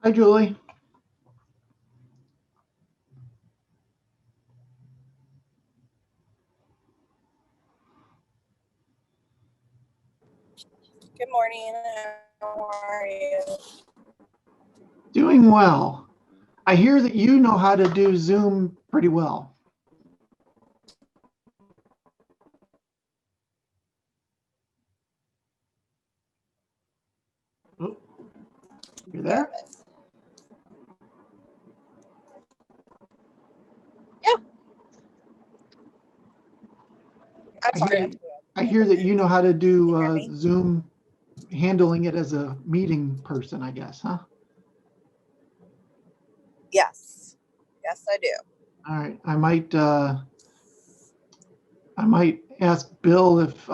Hi, Julie. Good morning. How are you? Doing well. I hear that you know how to do Zoom pretty well. Oh, you're there? Yeah. I'm sorry. I hear that you know how to do Can you hear me? Zoom, handling it as a meeting person, I guess, huh? Yes. Yes, I do. All right. I might ask Bill if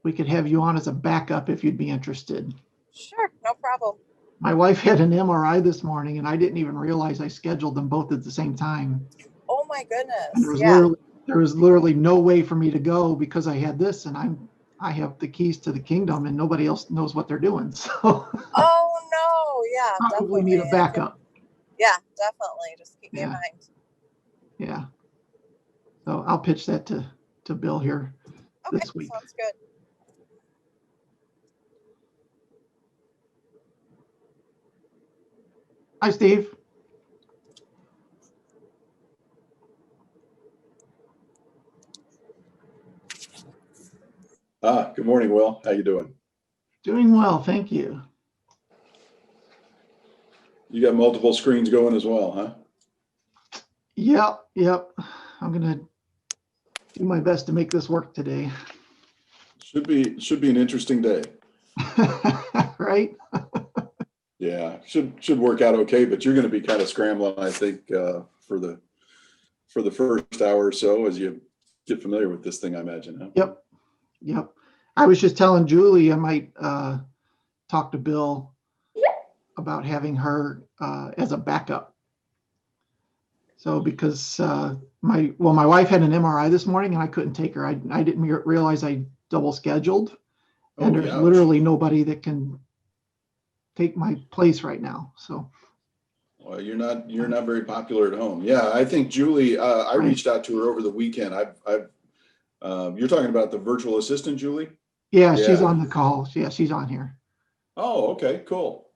we could have you on as a backup if you'd be interested. Sure, no problem. My wife had an MRI this morning, and I didn't even realize I scheduled them both at the same time. Oh my And goodness. there was literally no way for me to go because I had this, and I have the keys to the kingdom, and nobody else knows what they're doing. So Oh no. Yeah, probably definitely. need a backup. Yeah, definitely. Just keep me in Yeah. mind. Yeah. So I'll pitch that to Bill here Okay, this week. sounds good. Hi, Steve. Good morning, Will. How you doing? Doing well, thank you. You got multiple screens going as well, huh? Yep. I'm gonna do my best to make this work today. Should be an interesting day. Right? Yeah, should work out okay, but you're going to be kind of scrambling, I think, for the first hour or so as you get familiar with this thing, I imagine, huh? Yep. I was just telling Julie I might talk to Bill about having her as a backup. So because my wife had an MRI this morning and I couldn't take her. I didn't realize I double scheduled, and there's ouch. literally nobody that can take my place right now. So. Well, you're not very popular at home. Yeah, I think Julie. I Right. reached out to her over the weekend. You're talking about the virtual assistant, Julie? Yeah, she's on the call. Yeah, she's on here. Oh, okay, cool.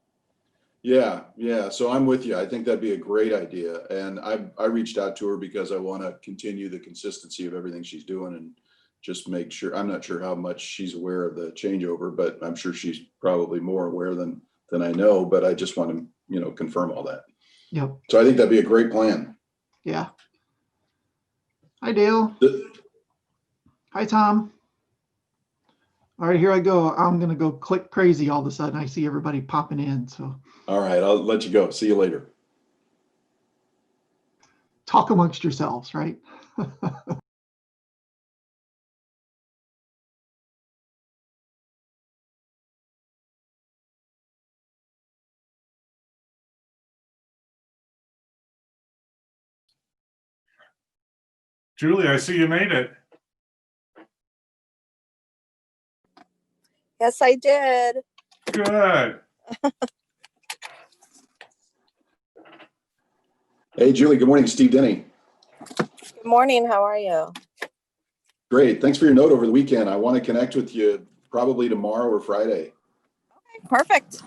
Yeah. So I'm with you. I think that'd be a great idea. And I reached out to her because I want to continue the consistency of everything she's doing and just make sure. I'm not sure how much she's aware of the changeover, but I'm sure she's probably more aware than I know. But I just want to, confirm all that. Yep. So I think that'd be a great plan. Yeah. Hi, Dale. Hi, Tom. All right, here I go. I'm going to go click crazy all of a sudden. I see everybody popping in. So. All right, I'll let you go. See you later. Talk amongst yourselves, right? Julie, I see you made it. Yes, I did. Good. Hey, Julie, good morning. Steve Denny. Good morning. How are you? Great. Thanks for your note over the weekend. I want to connect with you probably tomorrow or Friday. Okay, perfect.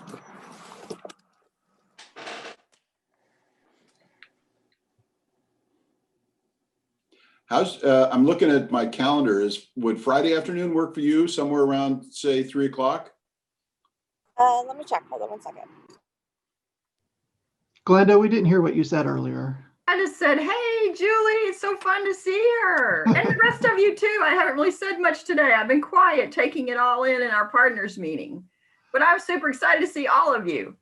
I'm looking at my calendar. Would Friday afternoon work for you? Somewhere around, say, 3 o'clock? Let me check. Hold on one second. Glenda, we didn't hear what you said earlier. I just said, hey, Julie, it's so fun to see her. And the rest of you too. I haven't really said much today. I've been quiet, taking it all in our partners meeting. But I'm super excited to see all of you.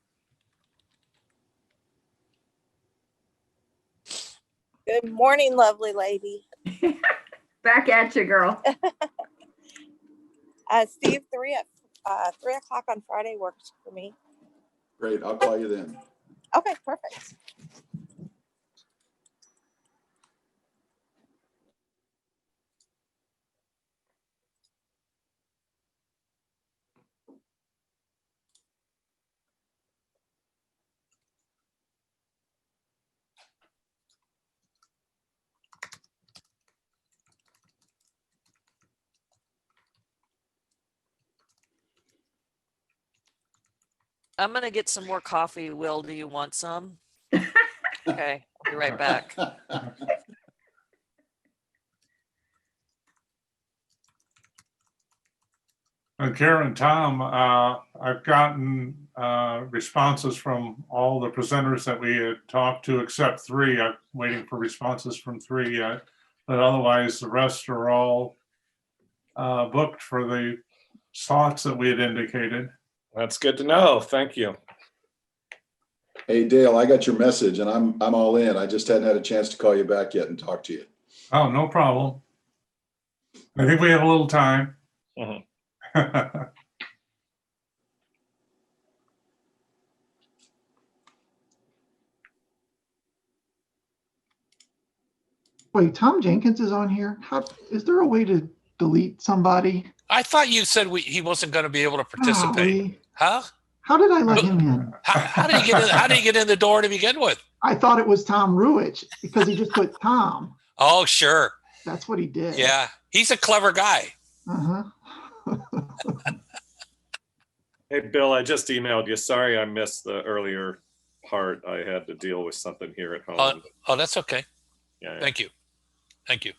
Good morning, lovely lady. Back at you, girl. Steve, 3 o'clock on Friday works for me. Great. I'll call you then. Okay, perfect. I'm gonna get some more coffee. Will, do you want some? Okay, I'll be right back. And Karen, Tom, I've gotten responses from all the presenters that we had talked to, except 3. I'm waiting for responses from 3 yet. But otherwise, the rest are all booked for the slots that we had indicated. That's good to know. Thank you. Hey, Dale, I got your message and I'm all in. I just hadn't had a chance to call you back yet and talk to you. Oh, no problem. I think we have a little time. Mhm. Wait, Tom Jenkins is on here? How, is there a way to delete somebody? I thought you said he wasn't going to be able to participate. Golly. Huh? How did I let him in? How did he get in? How did he get in the door to begin with? I thought it was Tom Ruich because he just put Tom. Oh, sure. That's what he did. Yeah. He's a clever guy. Uh-huh. Hey, Bill, I just emailed you. Sorry I missed the earlier part. I had to deal with something here at home. Oh, that's okay. Yeah. Thank you. Thank you.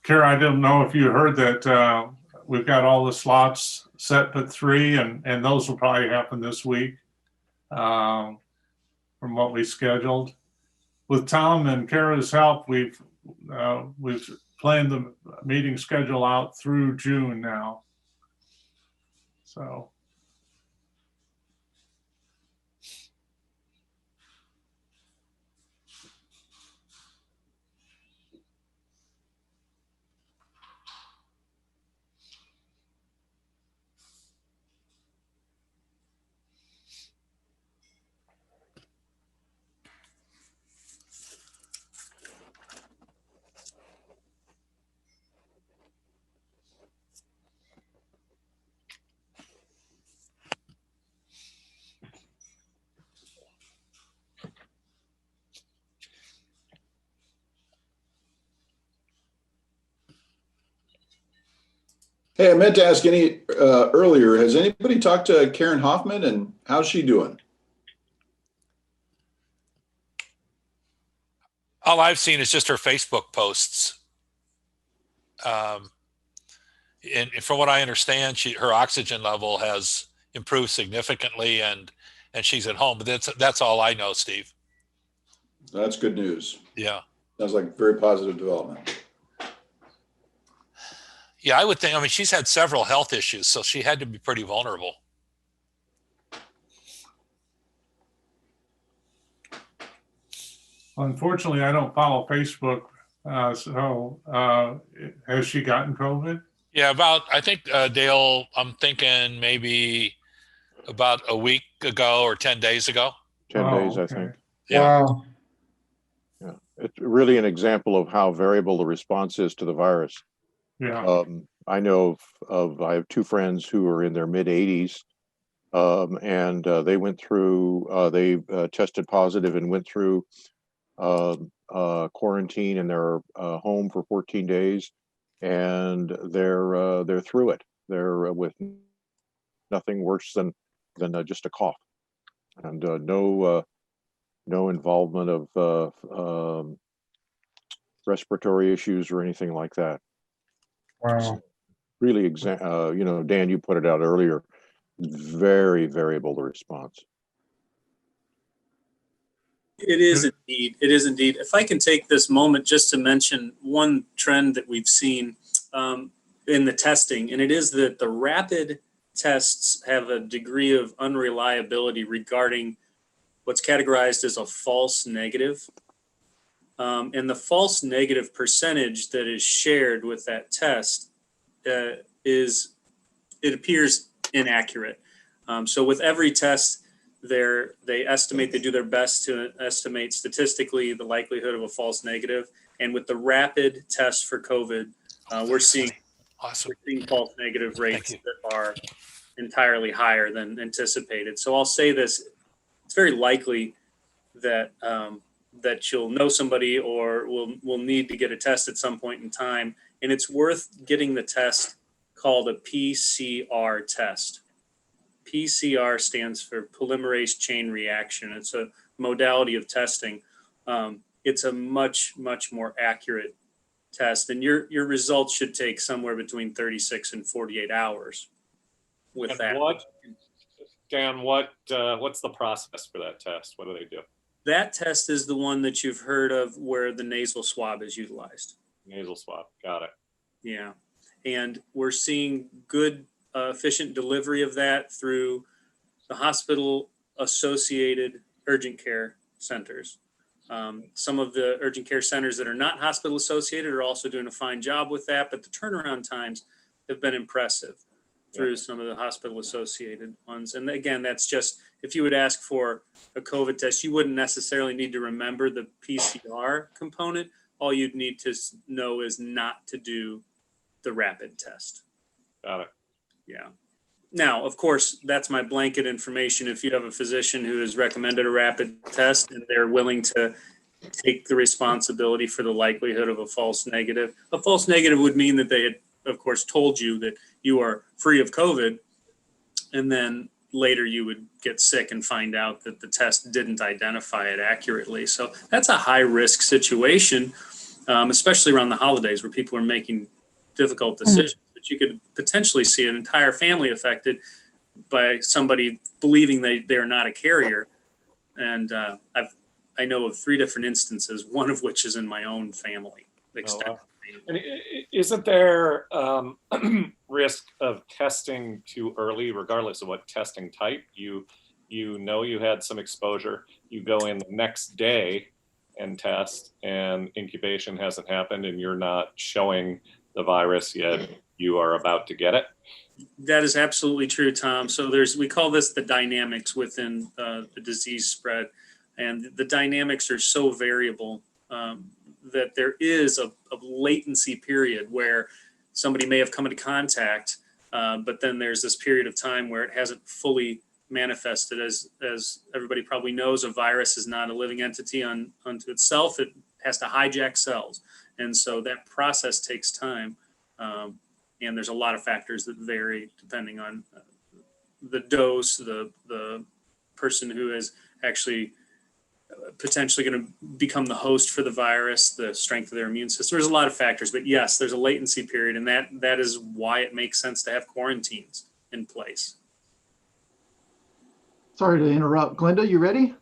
Kara, I didn't know if you heard that we've got all the slots set at 3, and those will probably happen this week from what we scheduled. With Tom and Kara's help, we've planned the meeting schedule out through June now. So. Hey, I meant to ask earlier, has anybody talked to Karen Hoffman and how's she doing? All I've seen is just her Facebook posts. And from what I understand, her oxygen level has improved significantly, and she's at home. But that's all I know, Steve. That's good news. Yeah. Sounds like very positive development. Yeah, I would think. I mean, she's had several health issues, so she had to be pretty vulnerable. Unfortunately, I don't follow Facebook. So has she gotten COVID? Yeah, I think, Dale, I'm thinking maybe about a week ago or 10 days ago. 10 days, I okay. think. Yeah. Wow. Yeah, it's really an example of how variable the response is to the virus. Yeah. I know I have 2 friends who are in their mid 80s, and they went through, they tested positive and went through quarantine in their home for 14 days, and they're through it. They're with nothing worse than just a cough, and no involvement of respiratory issues or anything like that. Wow. Really, Dan, you put it out earlier, very variable the response. It is indeed. It is indeed. If I can take this moment just to mention one trend that we've seen in the testing, and it is that the rapid tests have a degree of unreliability regarding what's categorized as a false negative. And the false negative percentage that is shared with that test it appears inaccurate. So with every test, they do their best to estimate statistically the likelihood of a false negative. And with the rapid test for COVID, we're seeing false negative rates that are entirely higher than anticipated. So I'll say this: it's very likely that that you'll know somebody or will need to get a test at some point in time, and it's worth getting the test called a PCR test. PCR stands for polymerase chain reaction. It's a modality of testing. It's a much, much more accurate test, and your results should take somewhere between 36 and 48 hours with And that. Dan, what's the process for that test? What do they do? That test is the one that you've heard of where the nasal swab is utilized. Nasal swab. Got it. Yeah. And we're seeing good, efficient delivery of that through the hospital associated urgent care centers. Some of the urgent care centers that are not hospital associated are also doing a fine job with that, but the turnaround times have been impressive through some of the hospital associated ones. And again, that's just, if you would ask for a COVID test, you wouldn't necessarily need to remember the PCR component. All you'd need to know is not to do the rapid test. Got it. Yeah. Now, of course, that's my blanket information. If you have a physician who has recommended a rapid test and they're willing to take the responsibility for the likelihood of a false negative would mean that they had, of course, told you that you are free of COVID, and then later you would get sick and find out that the test didn't identify it accurately. So that's a high risk situation, especially around the holidays where people are making difficult decisions. But you could potentially see an entire family affected by somebody believing they're not a carrier. And I know of 3 different instances, one of which is in my own family. Wow. And isn't there risk of testing too early, regardless of what testing type? You know you had some exposure, you go in the next day and test, and incubation hasn't happened, and you're not showing the virus yet you are about to get it? That is absolutely true, Tom. So we call this the dynamics within the disease spread. And the dynamics are so variable that there is a latency period where somebody may have come into contact, but then there's this period of time where it hasn't fully manifested. As everybody probably knows, a virus is not a living entity unto itself. It has to hijack cells. And so that process takes time. And there's a lot of factors that vary depending on the dose, the person who is actually potentially going to become the host for the virus, the strength of their immune system. There's a lot of factors, but yes, there's a latency period, and that is why it makes sense to have quarantines in place. Sorry to interrupt. Glenda, you ready?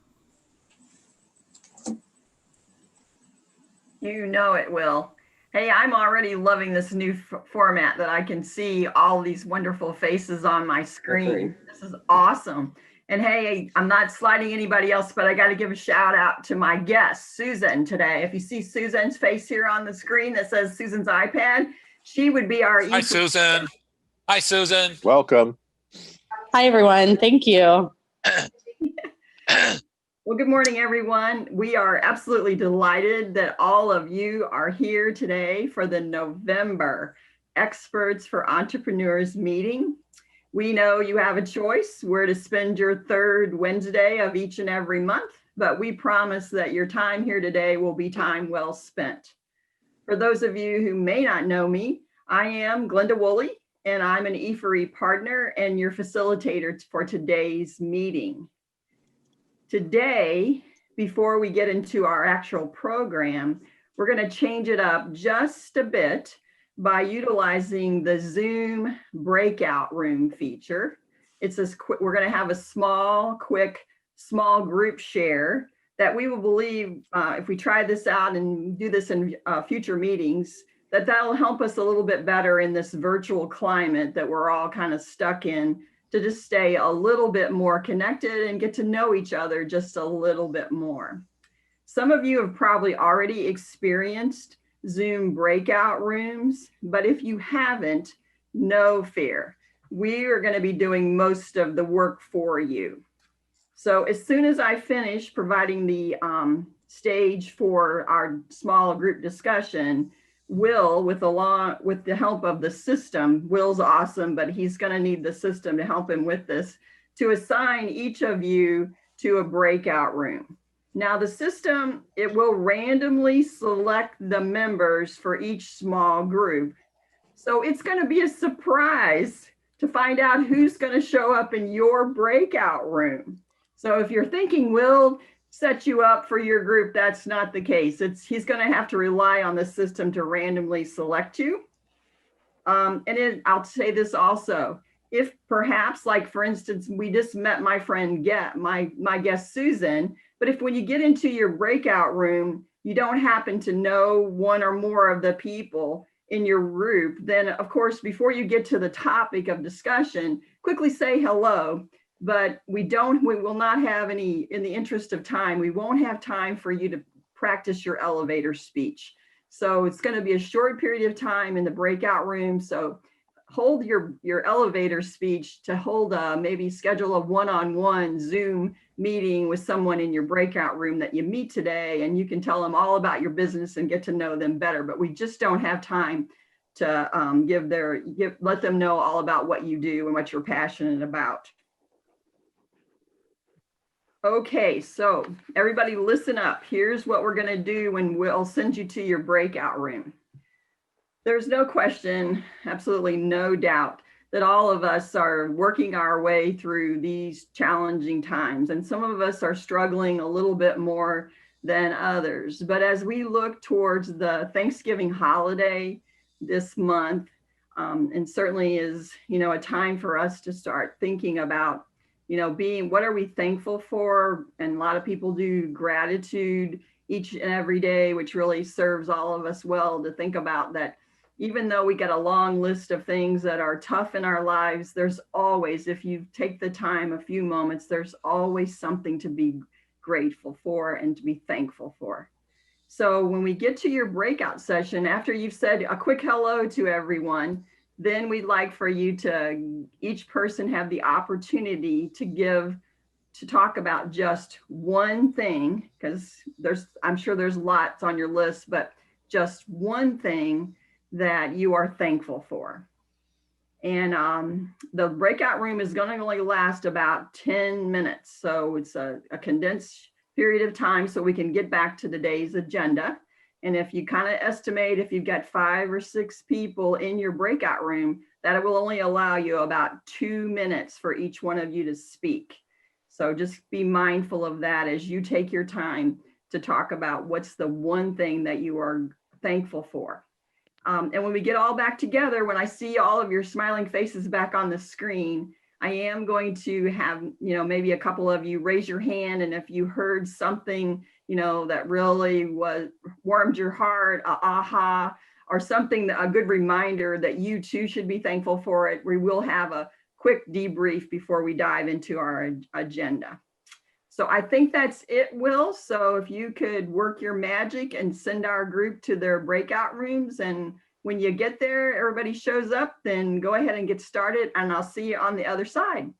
You know it will. Hey, I'm already loving this new format that I can see all these wonderful faces on my screen. This is awesome. And hey, I'm not sliding anybody else, but I got to give a shout out to my guest, Susan, today. If you see Susan's face here on the screen that says Susan's iPad, she would be our... Hi, Susan. Hi, Susan. Welcome. Hi, everyone. Thank you. Well, good morning, everyone. We are absolutely delighted that all of you are here today for the November Experts for Entrepreneurs meeting. We know you have a choice where to spend your third Wednesday of each and every month, but we promise that your time here today will be time well spent. For those of you who may not know me, I am Glenda Woolley, and I'm an E4E partner and your facilitator for today's meeting. Today, before we get into our actual program, we're going to change it up just a bit by utilizing the Zoom breakout room feature. It's this quick, we're going to have a small group share that we will believe if we try this out and do this in future meetings, that'll help us a little bit better in this virtual climate that we're all kind of stuck in, to just stay a little bit more connected and get to know each other just a little bit more. Some of you have probably already experienced Zoom breakout rooms, but if you haven't, no fear. We are going to be doing most of the work for you. So as soon as I finish providing the stage for our small group discussion, Will, with the help of the system, Will's awesome, but he's going to need the system to help him with this, to assign each of you to a breakout room. Now the system, it will randomly select the members for each small group. So it's going to be a surprise to find out who's going to show up in your breakout room. So if you're thinking we'll set you up for your group, that's not the case. He's going to have to rely on the system to randomly select you. I'll say this also, if perhaps, like for instance, we just met my friend, my guest Susan, but if when you get into your breakout room, you don't happen to know one or more of the people in your group, then of course, before you get to the topic of discussion, quickly say hello. But we will not have any, in the interest of time, we won't have time for you to practice your elevator speech. So it's going to be a short period of time in the breakout room. So hold your elevator speech to hold maybe schedule a one-on-one Zoom meeting with someone in your breakout room that you meet today, and you can tell them all about your business and get to know them better. But we just don't have time to let them know all about what you do and what you're passionate about. Okay, so everybody listen up. Here's what we're gonna do when we'll send you to your breakout room. There's no question, absolutely no doubt, that all of us are working our way through these challenging times, and some of us are struggling a little bit more than others. But as we look towards the Thanksgiving holiday this month, and certainly is, a time for us to start thinking about what are we thankful for? And a lot of people do gratitude each and every day, which really serves all of us well to think about that. Even though we get a long list of things that are tough in our lives, there's always, if you take the time, a few moments, there's always something to be grateful for and to be thankful for. So when we get to your breakout session, after you've said a quick hello to everyone, then we'd like for you to, each person have the opportunity to talk about just one thing, because I'm sure there's lots on your list, but just one thing that you are thankful for. And the breakout room is going to only last about 10 minutes. So it's a condensed period of time so we can get back to today's agenda. And if you kind of estimate, if you've got 5 or 6 people in your breakout room, that it will only allow you about 2 minutes for each one of you to speak. So just be mindful of that as you take your time to talk about what's the one thing that you are thankful for. And when we get all back together, when I see all of your smiling faces back on the screen, I am going to have, maybe a couple of you raise your hand. And if you heard something, that really warmed your heart, aha, or something, a good reminder that you too should be thankful for it, we will have a quick debrief before we dive into our agenda. So I think that's it, Will. So if you could work your magic and send our group to their breakout rooms, and when you get there, everybody shows up, then go ahead and get started, and I'll see you on the other side.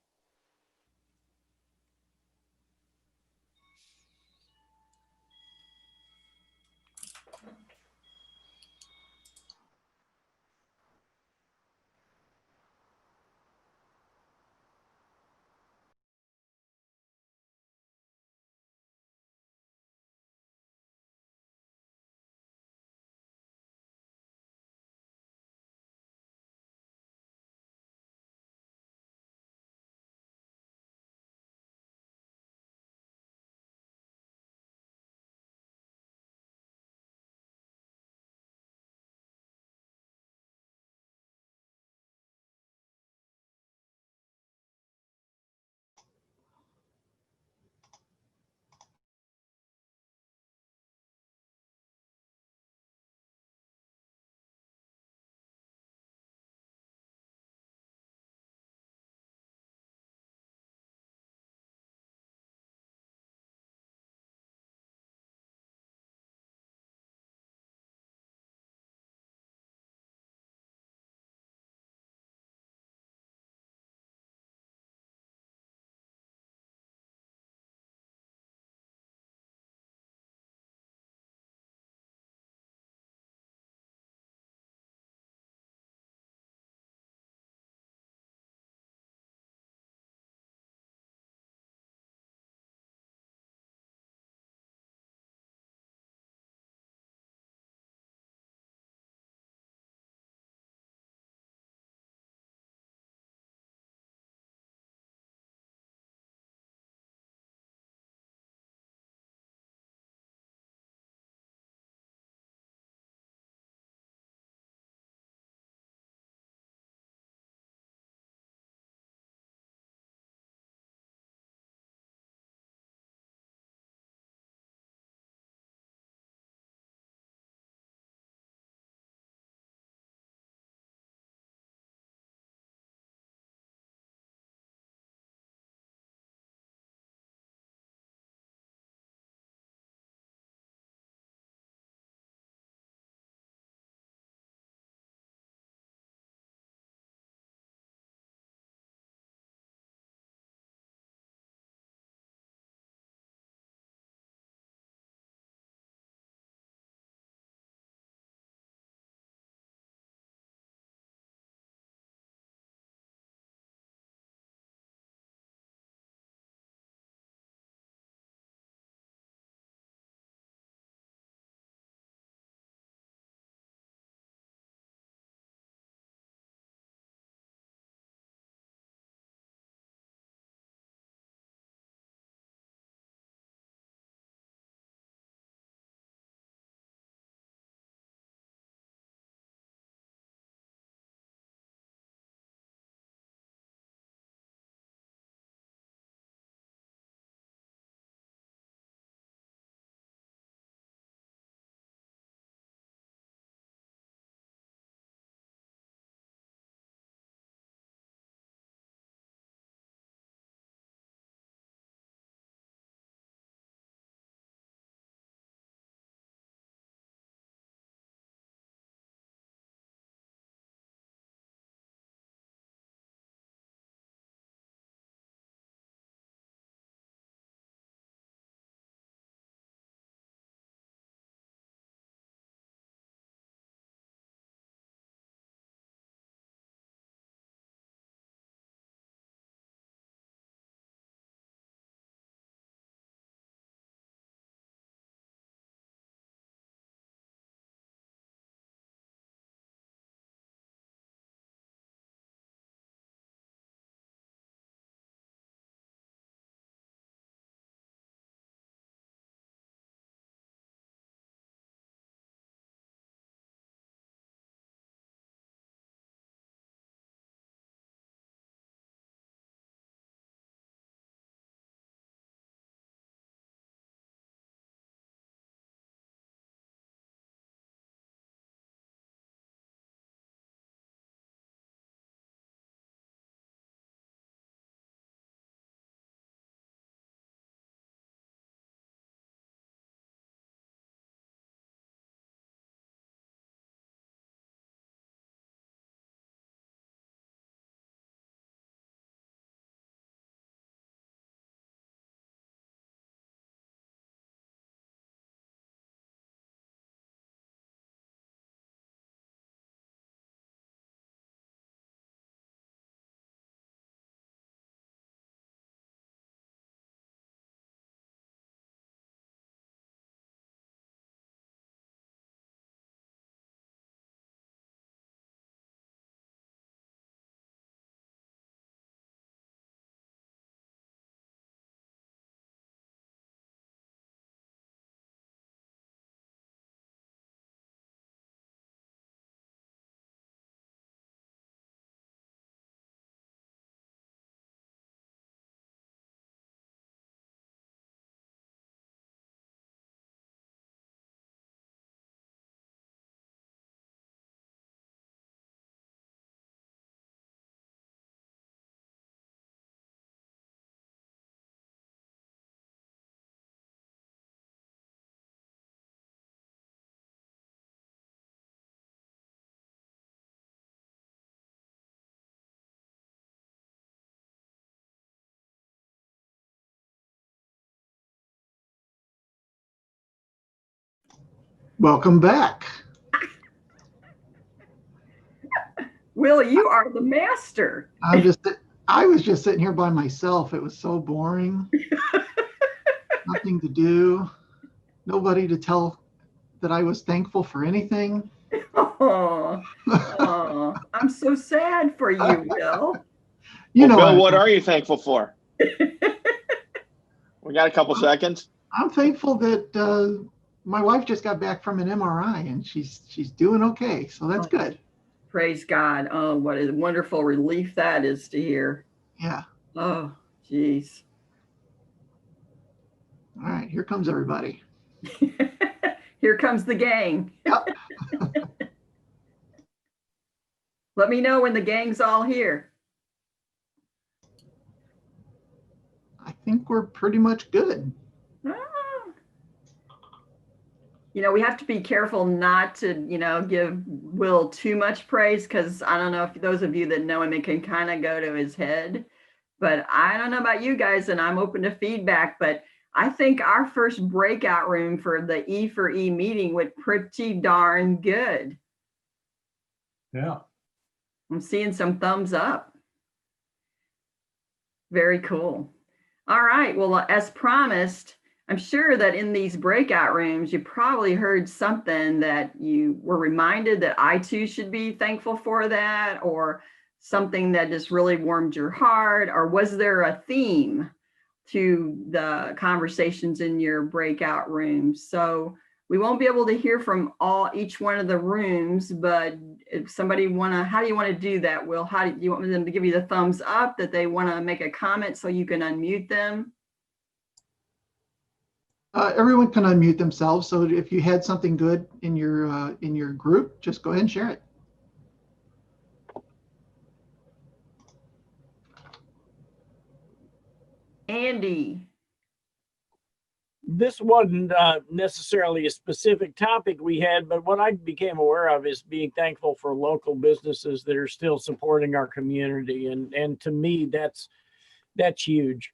Welcome back. Will, you are the master. I was just sitting here by myself. It was so boring. Nothing to do. Nobody to tell that I was thankful for anything. Oh, I'm so sad for you, Will. You know, Bill, what are you thankful for? We got a couple seconds. I'm thankful that my wife just got back from an MRI and she's doing okay. So that's good. Praise God. Oh, what a wonderful relief that is to hear. Yeah. Oh, geez. All right. Here comes everybody. Here comes the gang. Yep. Let me know when the gang's all here. I think we're pretty much good. You know, we have to be careful not to, give Will too much praise, because I don't know if those of you that know him, it can kind of go to his head. But I don't know about you guys, and I'm open to feedback, but I think our first breakout room for the E4E meeting went pretty darn good. Yeah. I'm seeing some thumbs up. Very cool. All right. Well, as promised, I'm sure that in these breakout rooms, you probably heard something that you were reminded that I too should be thankful for that, or something that just really warmed your heart, or was there a theme to the conversations in your breakout rooms? So we won't be able to hear from each one of the rooms, but if somebody how do you want to do that, Will? How do you want them to give you the thumbs up that they want to make a comment so you can unmute them? Everyone can unmute themselves. So if you had something good in your group, just go ahead and share it. Andy. This wasn't necessarily a specific topic we had, but what I became aware of is being thankful for local businesses that are still supporting our community. And to me, that's huge.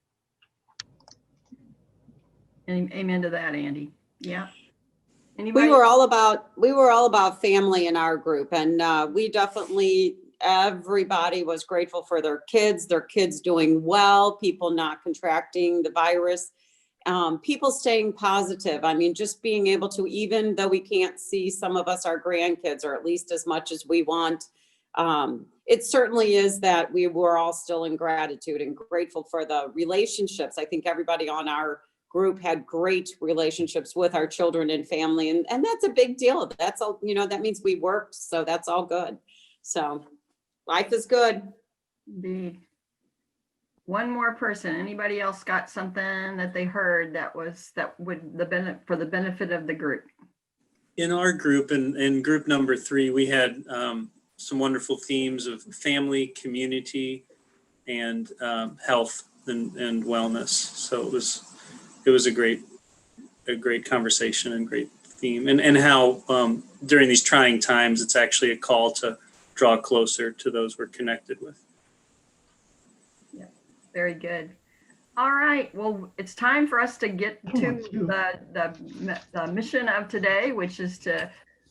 Amen to that, Andy. Yeah. Anybody? We were all about family in our group, and we definitely, everybody was grateful for their kids doing well, people not contracting the virus, people staying positive. I mean, just being able to, even though we can't see some of us, our grandkids, or at least as much as we want, it certainly is that we were all still in gratitude and grateful for the relationships. I think everybody on our group had great relationships with our children and family, and that's a big deal. That's all, that means we worked, so that's all good. So life is good. Indeed. One more person. Anybody else got something that they heard for the benefit of the group? In our group, in group number 3, we had some wonderful themes of family, community, and health and wellness. So it was a great conversation and great theme, and how during these trying times, it's actually a call to draw closer to those we're connected with. Yeah, very good. All right, well, it's time for us to get to the mission of today, which is to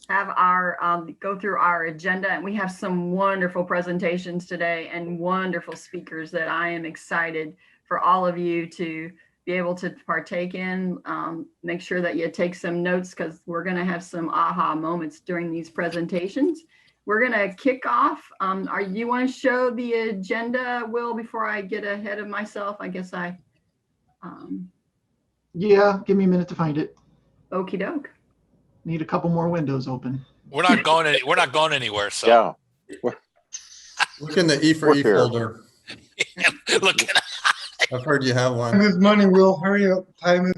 have our go through our agenda, and we have some wonderful presentations today and wonderful speakers that I am excited for all of you to be able to partake in. Make sure that you take some notes, because we're going to have some aha moments during these presentations. We're going to kick off. You want to show the agenda, Will, before I get ahead of myself? I guess Yeah, give me a minute to find it. Okie doke. Need a couple more windows open. We're not going anywhere. So Yeah. Look in the E4E folder. Look. I've heard you have one. Time is money, Will. Hurry up. Time is.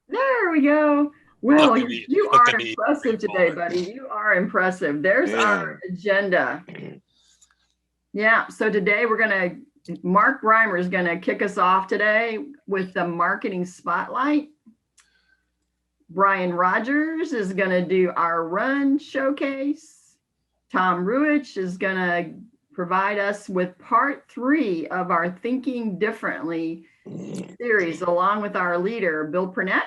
There we go. Will, Look at me. you Look are at me. impressive today, buddy. You are impressive. There's our agenda. Yeah, so today Mark Reimer is going to kick us off today with the marketing spotlight. Brian Rogers is going to do our run showcase. Tom Ruich is going to provide us with part 3 of our Thinking Differently series, along with our leader, Bill Purnett.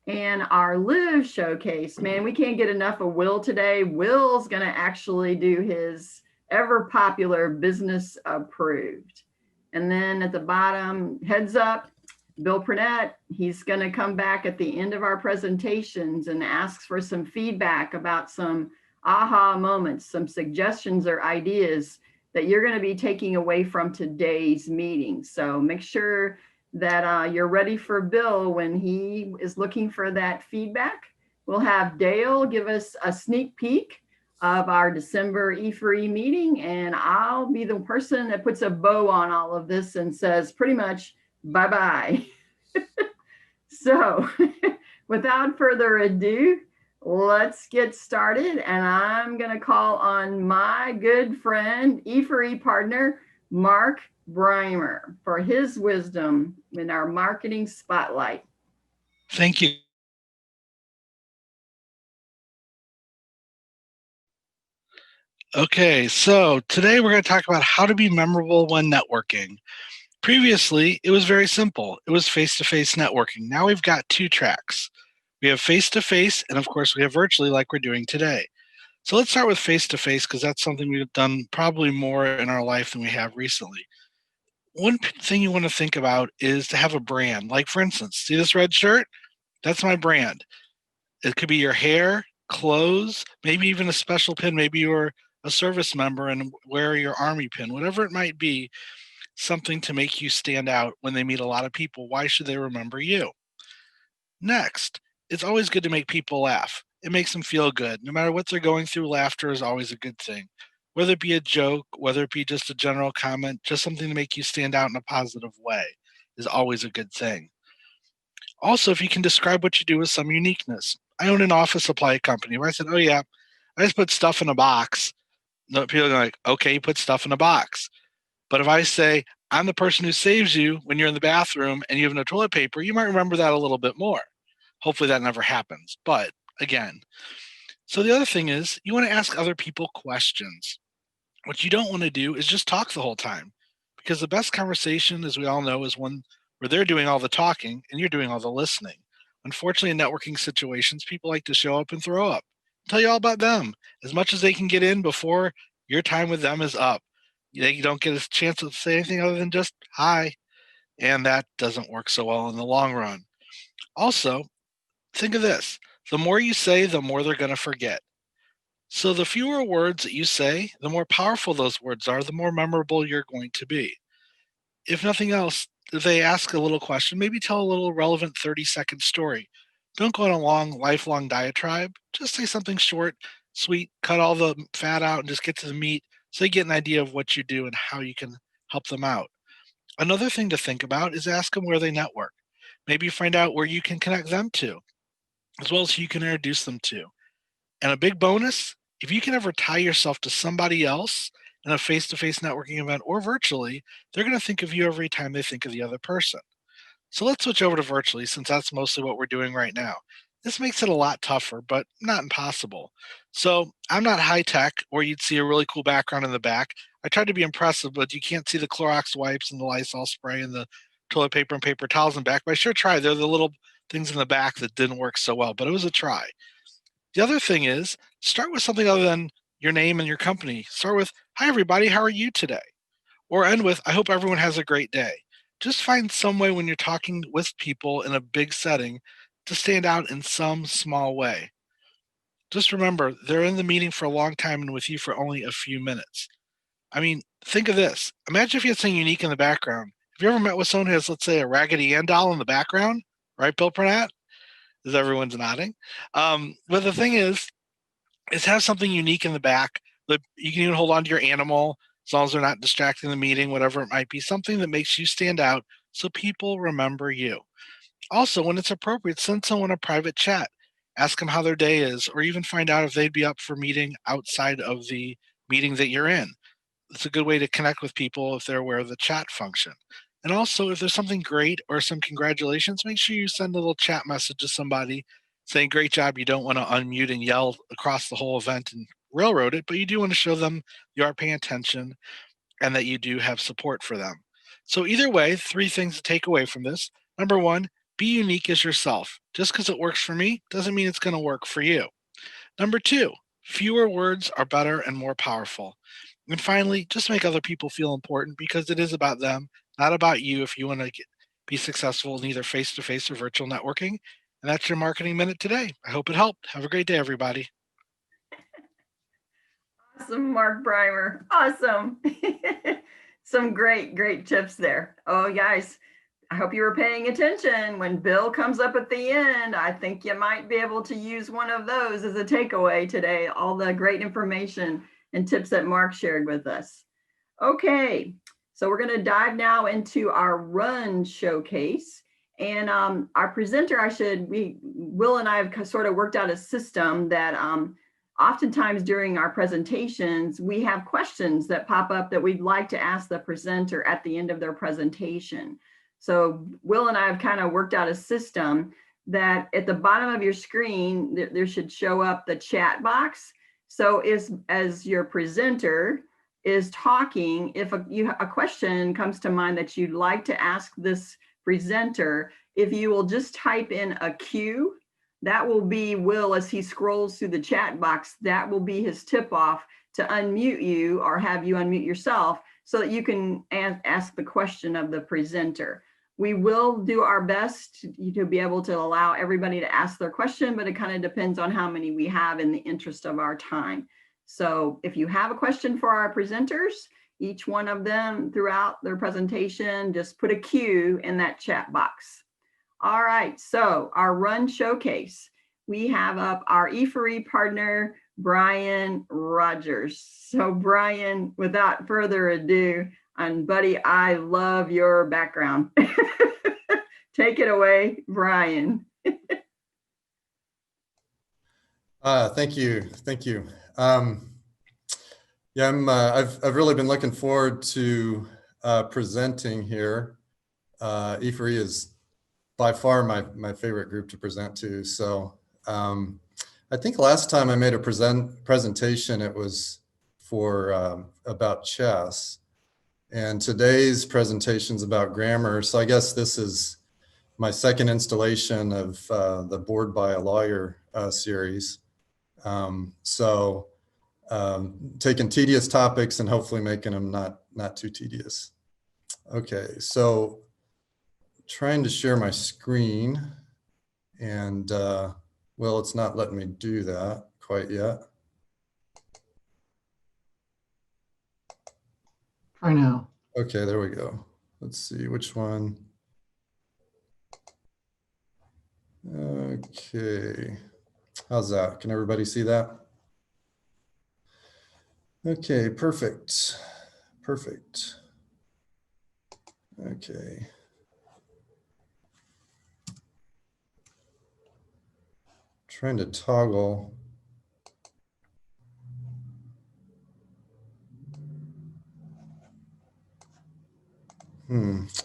And our Live showcase, man, we can't get enough of Will today. Will's going to actually do his ever popular business approved. And then at the bottom, heads up, Bill Purnett, he's going to come back at the end of our presentations and asks for some feedback about some aha moments, some suggestions or ideas that you're going to be taking away from today's meeting. So make sure that you're ready for Bill when he is looking for that feedback. We'll have Dale give us a sneak peek of our December E4E meeting, and I'll be the person that puts a bow on all of this and says pretty much bye-bye. So without further ado, let's get started. And I'm going to call on my good friend, E4E partner, Mark Breimer, for his wisdom in our marketing spotlight. Thank you. Okay, so today we're going to talk about how to be memorable when networking. Previously, it was very simple. It was face-to-face networking. Now we've got two tracks. We have face-to-face, and of course we have virtually like we're doing today. So let's start with face-to-face because that's something we've done probably more in our life than we have recently. One thing you want to think about is to have a brand. Like for instance, see this red shirt? That's my brand. It could be your hair, clothes, maybe even a special pin. Maybe you're a service member and wear your Army pin, whatever it might be, something to make you stand out when they meet a lot of people. Why should they remember you? Next, it's always good to make people laugh. It makes them feel good. No matter what they're going through, laughter is always a good thing. Whether it be a joke, whether it be just a general comment, just something to make you stand out in a positive way is always a good thing. Also, if you can describe what you do with some uniqueness. I own an office supply company where I said, oh yeah, I just put stuff in a box. No, people are like, okay, you put stuff in a box. But if I say, I'm the person who saves you when you're in the bathroom and you have no toilet paper, you might remember that a little bit more. Hopefully that never happens. But again, so the other thing is you want to ask other people questions. What you don't want to do is just talk the whole time, because the best conversation, as we all know, is one where they're doing all the talking and you're doing all the listening. Unfortunately, in networking situations, people like to show up and throw up, tell you all about them as much as they can get in before your time with them is up. They don't get a chance to say anything other than just hi, and that doesn't work so well in the long run. Also, think of this. The more you say, the more they're going to forget. So the fewer words that you say, the more powerful those words are, the more memorable you're going to be. If nothing else, if they ask a little question, maybe tell a little relevant 30-second story. Don't go on a long, lifelong diatribe. Just say something short, sweet, cut all the fat out and just get to the meat so they get an idea of what you do and how you can help them out. Another thing to think about is ask them where they network. Maybe find out where you can connect them to, as well as who you can introduce them to. And a big bonus, if you can ever tie yourself to somebody else in a face-to-face networking event or virtually, they're going to think of you every time they think of the other person. So let's switch over to virtually, since that's mostly what we're doing right now. This makes it a lot tougher, but not impossible. So I'm not high tech, or you'd see a really cool background in the back. I tried to be impressive, but you can't see the Clorox wipes and the Lysol spray and the toilet paper and paper towels in the back. But I sure tried. They're the little things in the back that didn't work so well, but it was a try. The other thing is, start with something other than your name and your company. Start with, hi everybody, how are you today? Or end with, I hope everyone has a great day. Just find some way when you're talking with people in a big setting to stand out in some small way. Just remember, they're in the meeting for a long time and with you for only a few minutes. I mean, think of this. Imagine if you had something unique in the background. Have you ever met with someone who has, let's say, a Raggedy Ann doll in the background? Right, Bill Purnett? As everyone's nodding. But the thing is have something unique in the back that you can even hold on to your animal as long as they're not distracting the meeting, whatever it might be, something that makes you stand out so people remember you. Also, when it's appropriate, send someone a private chat. Ask them how their day is, or even find out if they'd be up for meeting outside of the meeting that you're in. It's a good way to connect with people if they're aware of the chat function. And also, if there's something great or some congratulations, make sure you send a little chat message to somebody saying, great job. You don't want to unmute and yell across the whole event and railroad it, but you do want to show them you are paying attention and that you do have support for them. So either way, 3 things to take away from this. Number 1, Be unique as yourself. Just because it works for me doesn't mean it's going to work for you. Number 2, fewer words are better and more powerful. And finally, just make other people feel important because it is about them, not about you if you want to be successful in either face-to-face or virtual networking. And that's your Marketing Minute today. I hope it helped. Have a great day, everybody. Awesome, Mark Breimer. Awesome. Some great tips there. Oh, guys, I hope you were paying attention. When Bill comes up at the end, I think you might be able to use one of those as a takeaway today, all the great information and tips that Mark shared with us. Okay, so we're going to dive now into our run showcase. And our presenter, Will and I have sort of worked out a system that oftentimes during our presentations, we have questions that pop up that we'd like to ask the presenter at the end of their presentation. So Will and I have kind of worked out a system that at the bottom of your screen, there should show up the chat box. So as your presenter is talking, if a question comes to mind that you'd like to ask this presenter, if you will just type in a Q, that will be Will as he scrolls through the chat box. That will be his tip off to unmute you or have you unmute yourself so that you can ask the question of the presenter. We will do our best to be able to allow everybody to ask their question, but it kind of depends on how many we have in the interest of our time. So if you have a question for our presenters, each one of them throughout their presentation, just put a Q in that chat box. All right, so our run showcase. We have up our E4E partner, Brian Rogers. So Brian, without further ado, and buddy, I love your background. Take it away, Brian. Thank you. Yeah, I've really been looking forward to presenting here. E4E is by far my favorite group to present to. So I think last time I made a presentation, it was for about chess. And today's presentation is about grammar. So I guess this is my second installation of the Bored by a Lawyer series. Taking tedious topics and hopefully making them not too tedious. Okay, so trying to share my screen and well, it's not letting me do that quite yet. Try now. Okay, there we go. Let's see which one. Okay, how's that? Can everybody see that? Okay, perfect. Okay. Trying to toggle.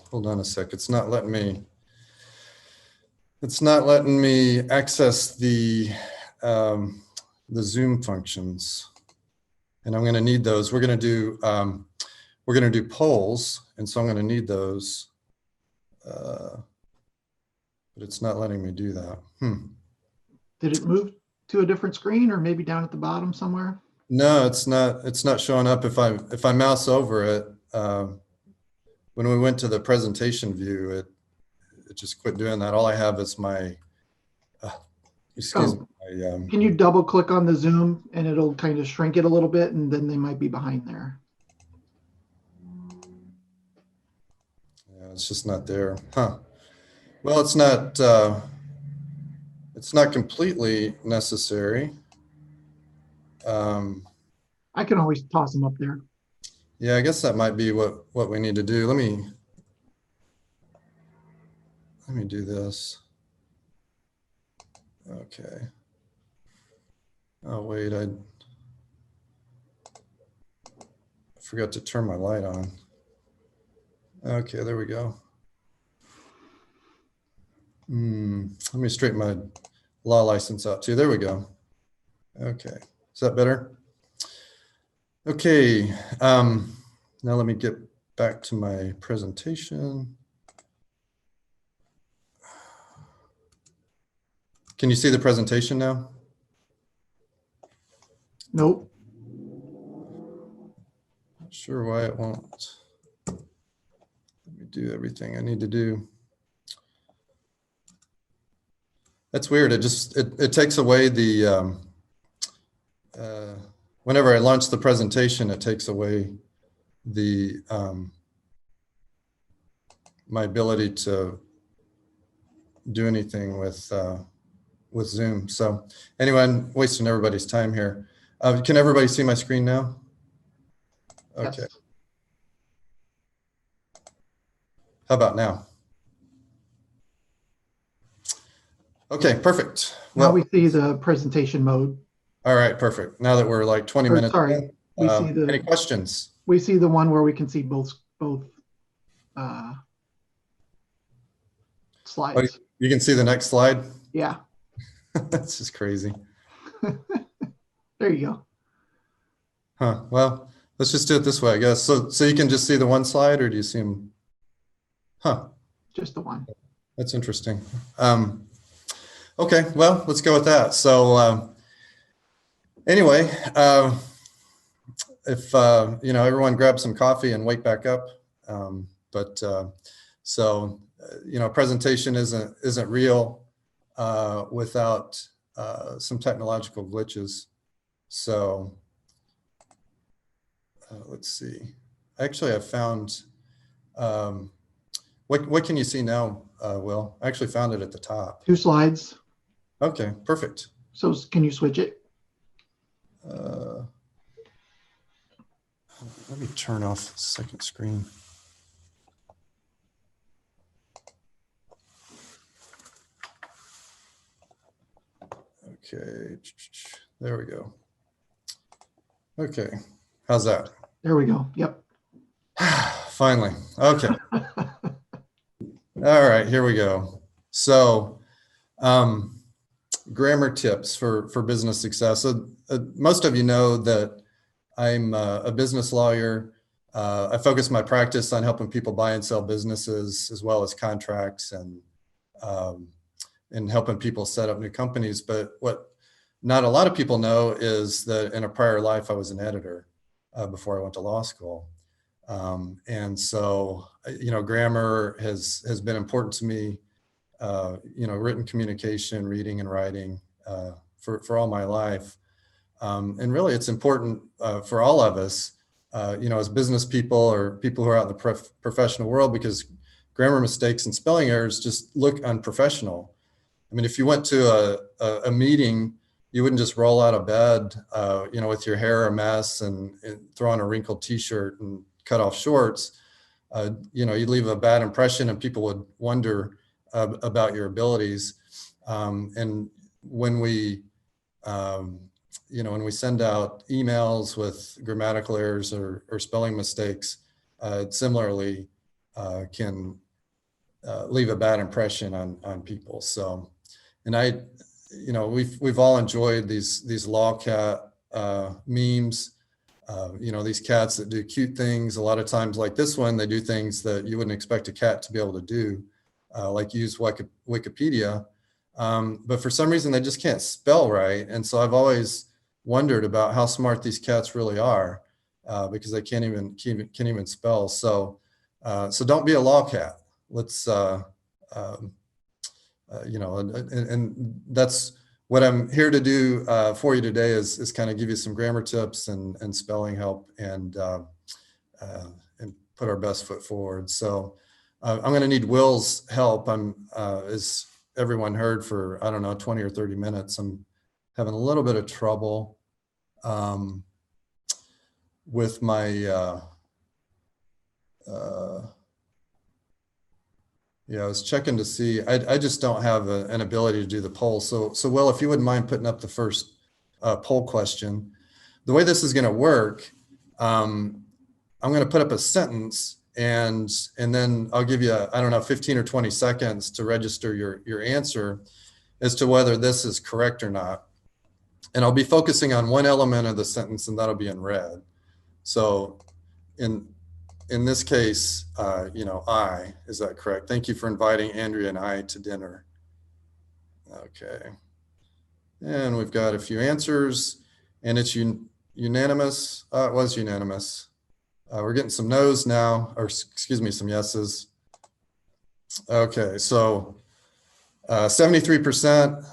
Hold on a sec. It's not letting me access the Zoom functions. And I'm going to need those. We're going to do polls, and so I'm going to need those. But it's not letting me do that. Did it move to a different screen or maybe down at the bottom somewhere? No, it's not showing up. If I mouse over it, when we went to the presentation view, it just quit doing that. All I have is my excuse me. Can you double click on the Zoom and it'll kind of shrink it a little bit, and then they might be behind there. Yeah, it's just not there. Well, it's not completely necessary. I can always toss them up there. Yeah, I guess that might be what we need to do. Let me do this. Okay. Oh, wait, I forgot to turn my light on. Okay, there we go. Let me straighten my law license out too. There we go. Okay, is that better? Okay, now let me get back to my presentation. Can you see the presentation now? Nope. Not sure why it won't. Let me do everything I need to do. That's weird. It takes away the, whenever I launch the presentation, it takes away the, my ability to do anything with Zoom. So anyway, I'm wasting everybody's time here. Can everybody see my screen now? Okay. Yes. How about now? Okay, perfect. Now we see the presentation mode. All right, perfect. Now that we're like 20 minutes Sorry, in, we see the any questions? We see the one where we can see both slides. Oh, you can see the next slide? Yeah. That's just crazy. There you go. Huh. Well, let's just do it this way, I guess. So you can just see the one slide, or do you see them? Huh. Just the one. That's interesting. Okay, well, let's go with that. So anyway, if everyone grab some coffee and wake back up. Presentation isn't real without some technological glitches. So let's see. Actually, I found what can you see now, Will? I actually found it at the top. 2 slides. Okay, perfect. So can you switch it? Let me turn off the second screen. Okay, there we go. Okay, how's that? There we go. Yep. Finally. Okay. All right, here we go. So, grammar tips for business success. So, most of you know that I'm a business lawyer. I focus my practice on helping people buy and sell businesses, as well as contracts and helping people set up new companies. But what not a lot of people know is that in a prior life, I was an editor before I went to law school. And so, grammar has been important to me, written communication, reading and writing for all my life. And really, it's important for all of us, as business people or people who are out in the professional world, because grammar mistakes and spelling errors just look unprofessional. I mean, if you went to a meeting, you wouldn't just roll out of bed, with your hair a mess and throw on a wrinkled T-shirt and cut off shorts. You'd leave a bad impression, and people would wonder about your abilities. And when we send out emails with grammatical errors or spelling mistakes, it similarly can leave a bad impression on people. So, and we've all enjoyed these LawCat memes. These cats that do cute things. A lot of times, like this one, they do things that you wouldn't expect a cat to be able to do, like use Wikipedia. But for some reason, they just can't spell right. And so I've always wondered about how smart these cats really are, because they can't even spell. So don't be a LawCat. Let's and that's what I'm here to do for you today is kind of give you some grammar tips and spelling help and put our best foot forward. So I'm going to need Will's help. As everyone heard, for, I don't know, 20 or 30 minutes. I'm having a little bit of trouble with my I was checking to see. I just don't have an ability to do the poll. So Will, if you wouldn't mind putting up the first poll question. The way this is going to work, I'm going to put up a sentence, and then I'll give you, 15 or 20 seconds to register your answer as to whether this is correct or not. And I'll be focusing on one element of the sentence, and that'll be in red. So in this case, is that correct? Thank you for inviting Andrea and I to dinner. Okay, And we've got a few answers, and it's unanimous. It was unanimous. We're getting some no's now, or excuse me, some yeses. Okay, so 73%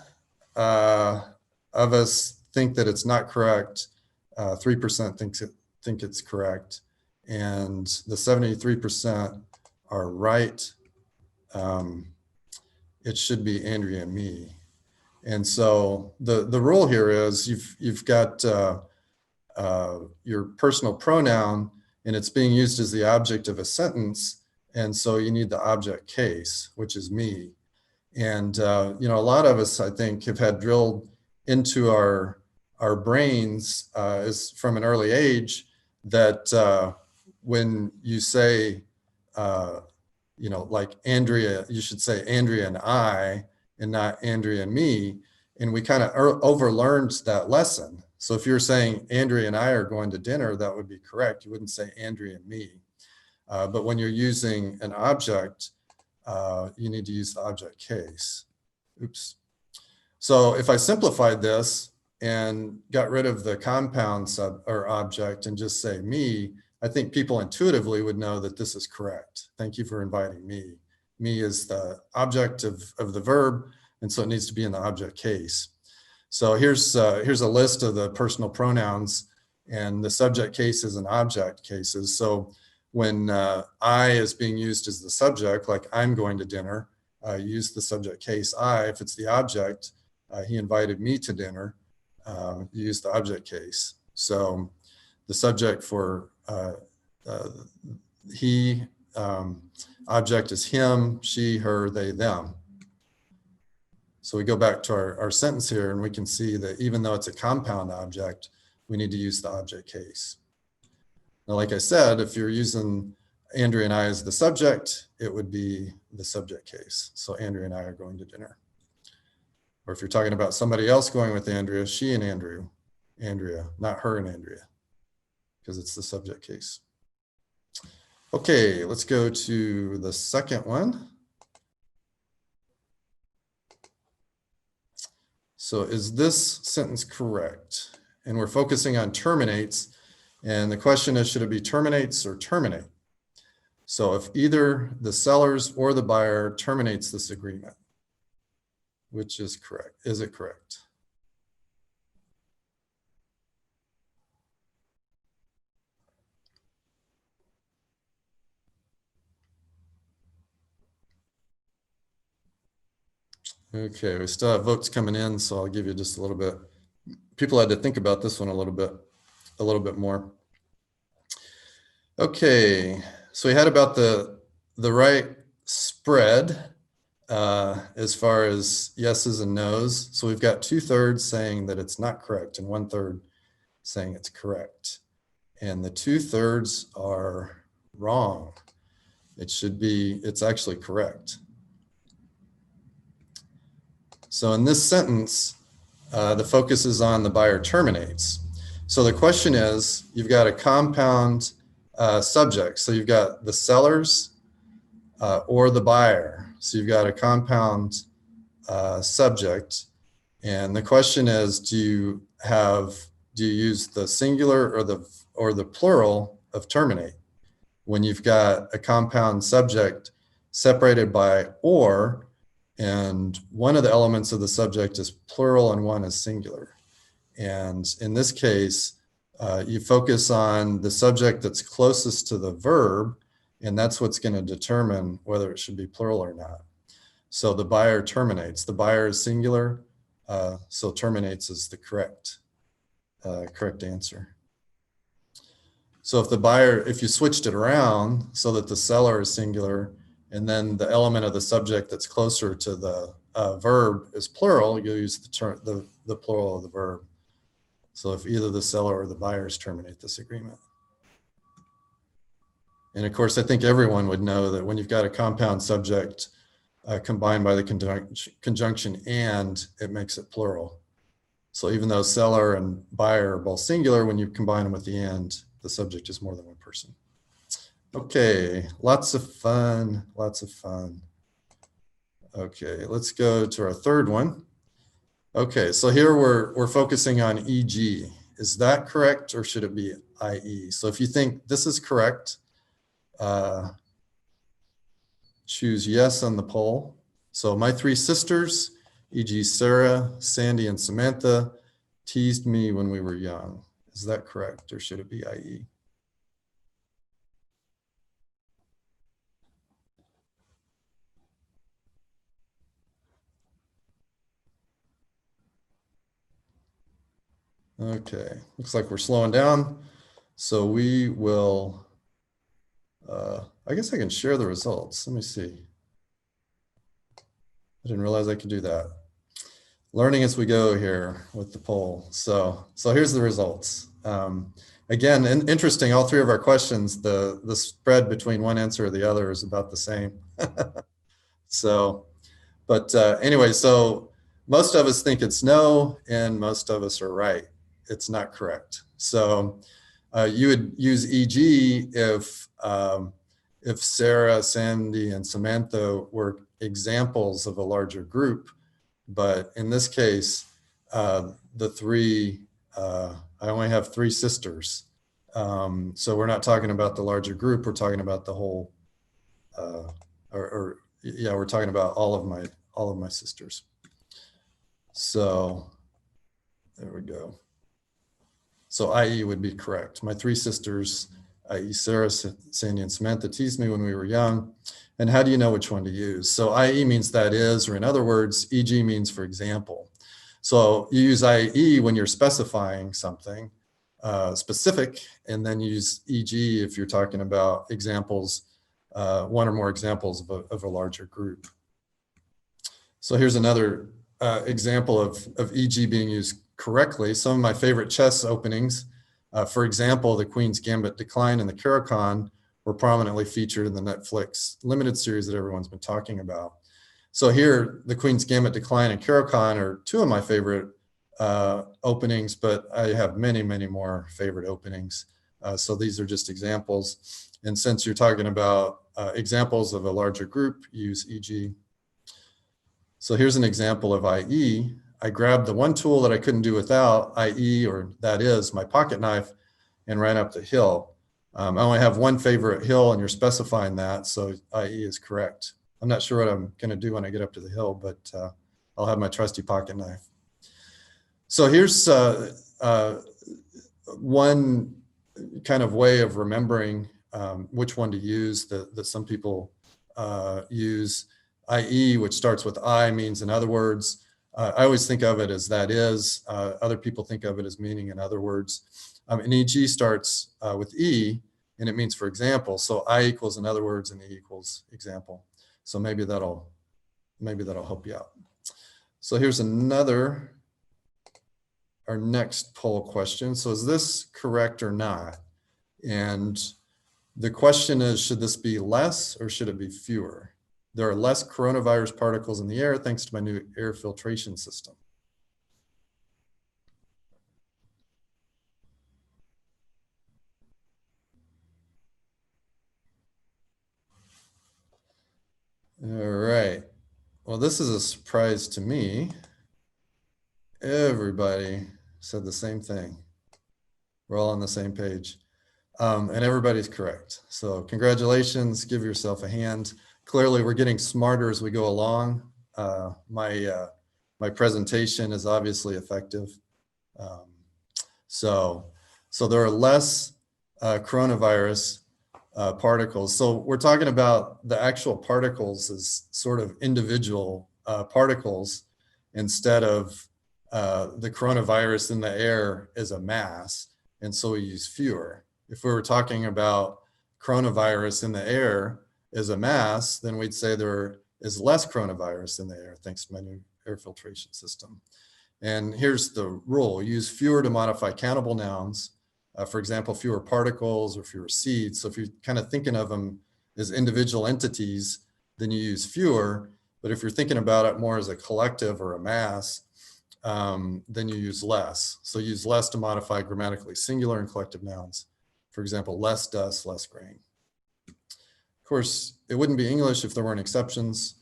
of us think that it's not correct. 3% think it's correct, and the 73% are right. It should be Andrea and me. And so the rule here is you've got your personal pronoun, and it's being used as the object of a sentence. And so you need the object case, which is me. And you know, a lot of us, I think, have had drilled into our brains is from an early age that when you say, you know, like Andrea, you should say Andrea and I, and not Andrea and me. And we kind of overlearned that lesson. So if you're saying Andrea and I are going to dinner, that would be correct. You wouldn't say Andrea and me. But when you're using an object, you need to use the object case. Oops. So if I simplified this and got rid of the compound sub or object and just say me, I think people intuitively would know that this is correct. Thank you for inviting me. Me is the object of the verb, and so it needs to be in the object case. So here's a list of the personal pronouns, and the subject cases and object cases. So when I is being used as the subject, like I'm going to dinner, use the subject case I. If it's the object, he invited me to dinner, use the object case. So the subject for he, object is him, she, her, they, them. So we go back to our sentence here, and we can see that even though it's a compound object, we need to use the object case. Now, like I said, if you're using Andrea and I as the subject, it would be the subject case. So Andrea and I are going to dinner. Or if you're talking about somebody else going with Andrea, she and Andrea, not her and Andrea, because it's the subject case. Okay, let's go to the second one. So is this sentence correct? And we're focusing on terminates. And the question is, should it be terminates or terminate? So if either the sellers or the buyer terminates this agreement, which is correct? Is it correct? Okay, we still have votes coming in, so I'll give you just a little bit. People had to think about this one a little bit more. Okay, so we had about the right spread as far as yeses and nos. So we've got 2/3 saying that it's not correct and 1/3 saying it's correct. And the 2/3 are wrong. It's actually correct. So in this sentence, the focus is on the buyer terminates. So the question is, you've got a compound subject. So you've got the sellers or the buyer. So you've got a compound subject. And the question is, do you use the singular or the plural of terminate when you've got a compound subject separated by or, and one of the elements of the subject is plural and one is singular. And in this case, you focus on the subject that's closest to the verb, and that's what's going to determine whether it should be plural or not. So the buyer terminates. The buyer is singular, so terminates is the correct answer. So if you switched it around so that the seller is singular, and then the element of the subject that's closer to the verb is plural, you'll use the plural of the verb. So if either the seller or the buyers terminate this agreement. And of course, I think everyone would know that when you've got a compound subject combined by the conjunction and, it makes it plural. So even though seller and buyer are both singular, when you combine them with the and, the subject is more than one person. Okay, lots of fun, lots of fun. Okay, let's go to our third one. Okay, so here we're focusing on EG. Is that correct or should it be IE? So if you think this is correct, choose yes on the poll. So my three sisters, e.g. Sarah, Sandy, and Samantha, teased me when we were young. Is that correct or should it be IE? Okay, looks like we're slowing down. So we will, I guess I can share the results. Let me see. I didn't realize I could do that. Learning as we go here with the poll. So here's the results. Again, interesting, all three of our questions, the spread between one answer or the other is about the same. So, but anyway, so most of us think it's no, and most of us are right. It's not correct. So you would use EG if Sarah, Sandy, and Samantha were examples of a larger group. But in this case, the three, I only have three sisters. So we're not talking about the larger group. We're talking about the whole, yeah, we're talking about all of my sisters. So there we go. So IE would be correct. My three sisters, i.e. Sarah, Sandy, and Samantha, teased me when we were young. And how do you know which one to use? So IE means that is, or in other words, EG means for example. So you use IE when you're specifying something specific, and then use EG if you're talking about examples, one or more examples of a larger group. So here's another example of EG being used correctly. Some of my favorite chess openings, for example, the Queen's Gambit Decline and the Caro-Kann were prominently featured in the Netflix limited series that everyone's been talking about. So here, the Queen's Gambit Decline and Caro-Kann are two of my favorite openings, but I have many, many more favorite openings. So these are just examples. And since you're talking about examples of a larger group, use EG. So here's an example of IE. I grabbed the one tool that I couldn't do without, IE, or that is my pocket knife, and ran up the hill. I only have one favorite hill, and you're specifying that, so IE is correct. I'm not sure what I'm going to do when I get up to the hill, but I'll have my trusty pocket knife. So here's one kind of way of remembering which one to use that some people use. IE, which starts with I, means in other words. I always think of it as that is. Other people think of it as meaning in other words. And EG starts with E, and it means for example. So I equals in other words, and E equals example. So maybe that'll help you out. So here's our next poll question. So is this correct or not? And the question is, should this be less or should it be fewer? There are less coronavirus particles in the air thanks to my new air filtration system. All right. Well, this is a surprise to me. Everybody said the same thing. We're all on the same page. And everybody's correct. So congratulations, give yourself a hand. Clearly, we're getting smarter as we go along. My presentation is obviously effective. So there are less coronavirus particles. So we're talking about the actual particles as sort of individual particles instead of the coronavirus in the air as a mass. And so we use fewer. If we were talking about coronavirus in the air as a mass, then we'd say there is less coronavirus in the air thanks to my new air filtration system. And here's the rule: use fewer to modify countable nouns. For example, fewer particles or fewer seeds. So if you're kind of thinking of them as individual entities, then you use fewer. But if you're thinking about it more as a collective or a mass, then you use less. So use less to modify grammatically singular and collective nouns. For example, less dust, less grain. Of course, it wouldn't be English if there weren't exceptions.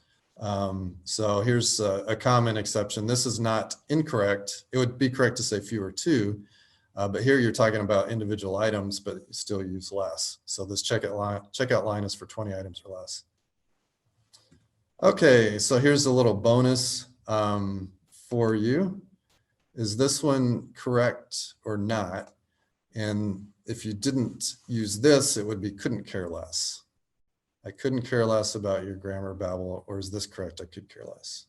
So here's a common exception. This is not incorrect. It would be correct to say fewer two, but here you're talking about individual items, but you still use less. So this checkout line is for 20 items or less. Okay, so here's a little bonus for you. Is this one correct or not? And if you didn't use this, it would be couldn't care less. I couldn't care less about your grammar babble, or is this correct? I could care less.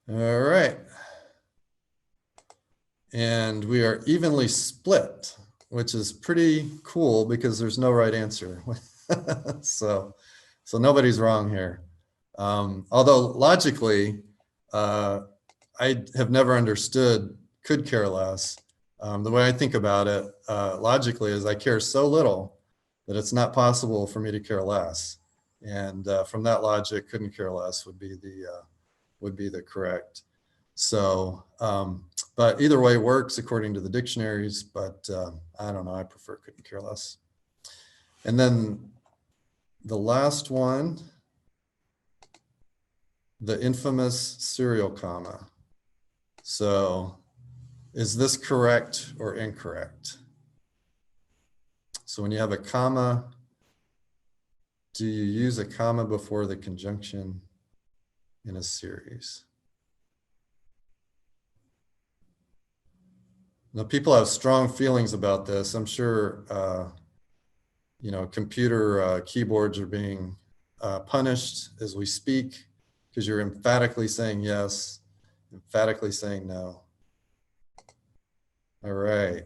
All right. And we are evenly split, which is pretty cool because there's no right answer. So nobody's wrong here. Although logically, I have never understood could care less. The way I think about it logically is I care so little that it's not possible for me to care less. And from that logic, couldn't care less would be the correct. So, but either way works according to the dictionaries, but I don't know, I prefer couldn't care less. And then the last one, the infamous serial comma. So is this correct or incorrect? So when you have a comma, do you use a comma before the conjunction in a series? Now, people have strong feelings about this. I'm sure, you know, computer keyboards are being punished as we speak because you're emphatically saying yes, emphatically saying no. All right.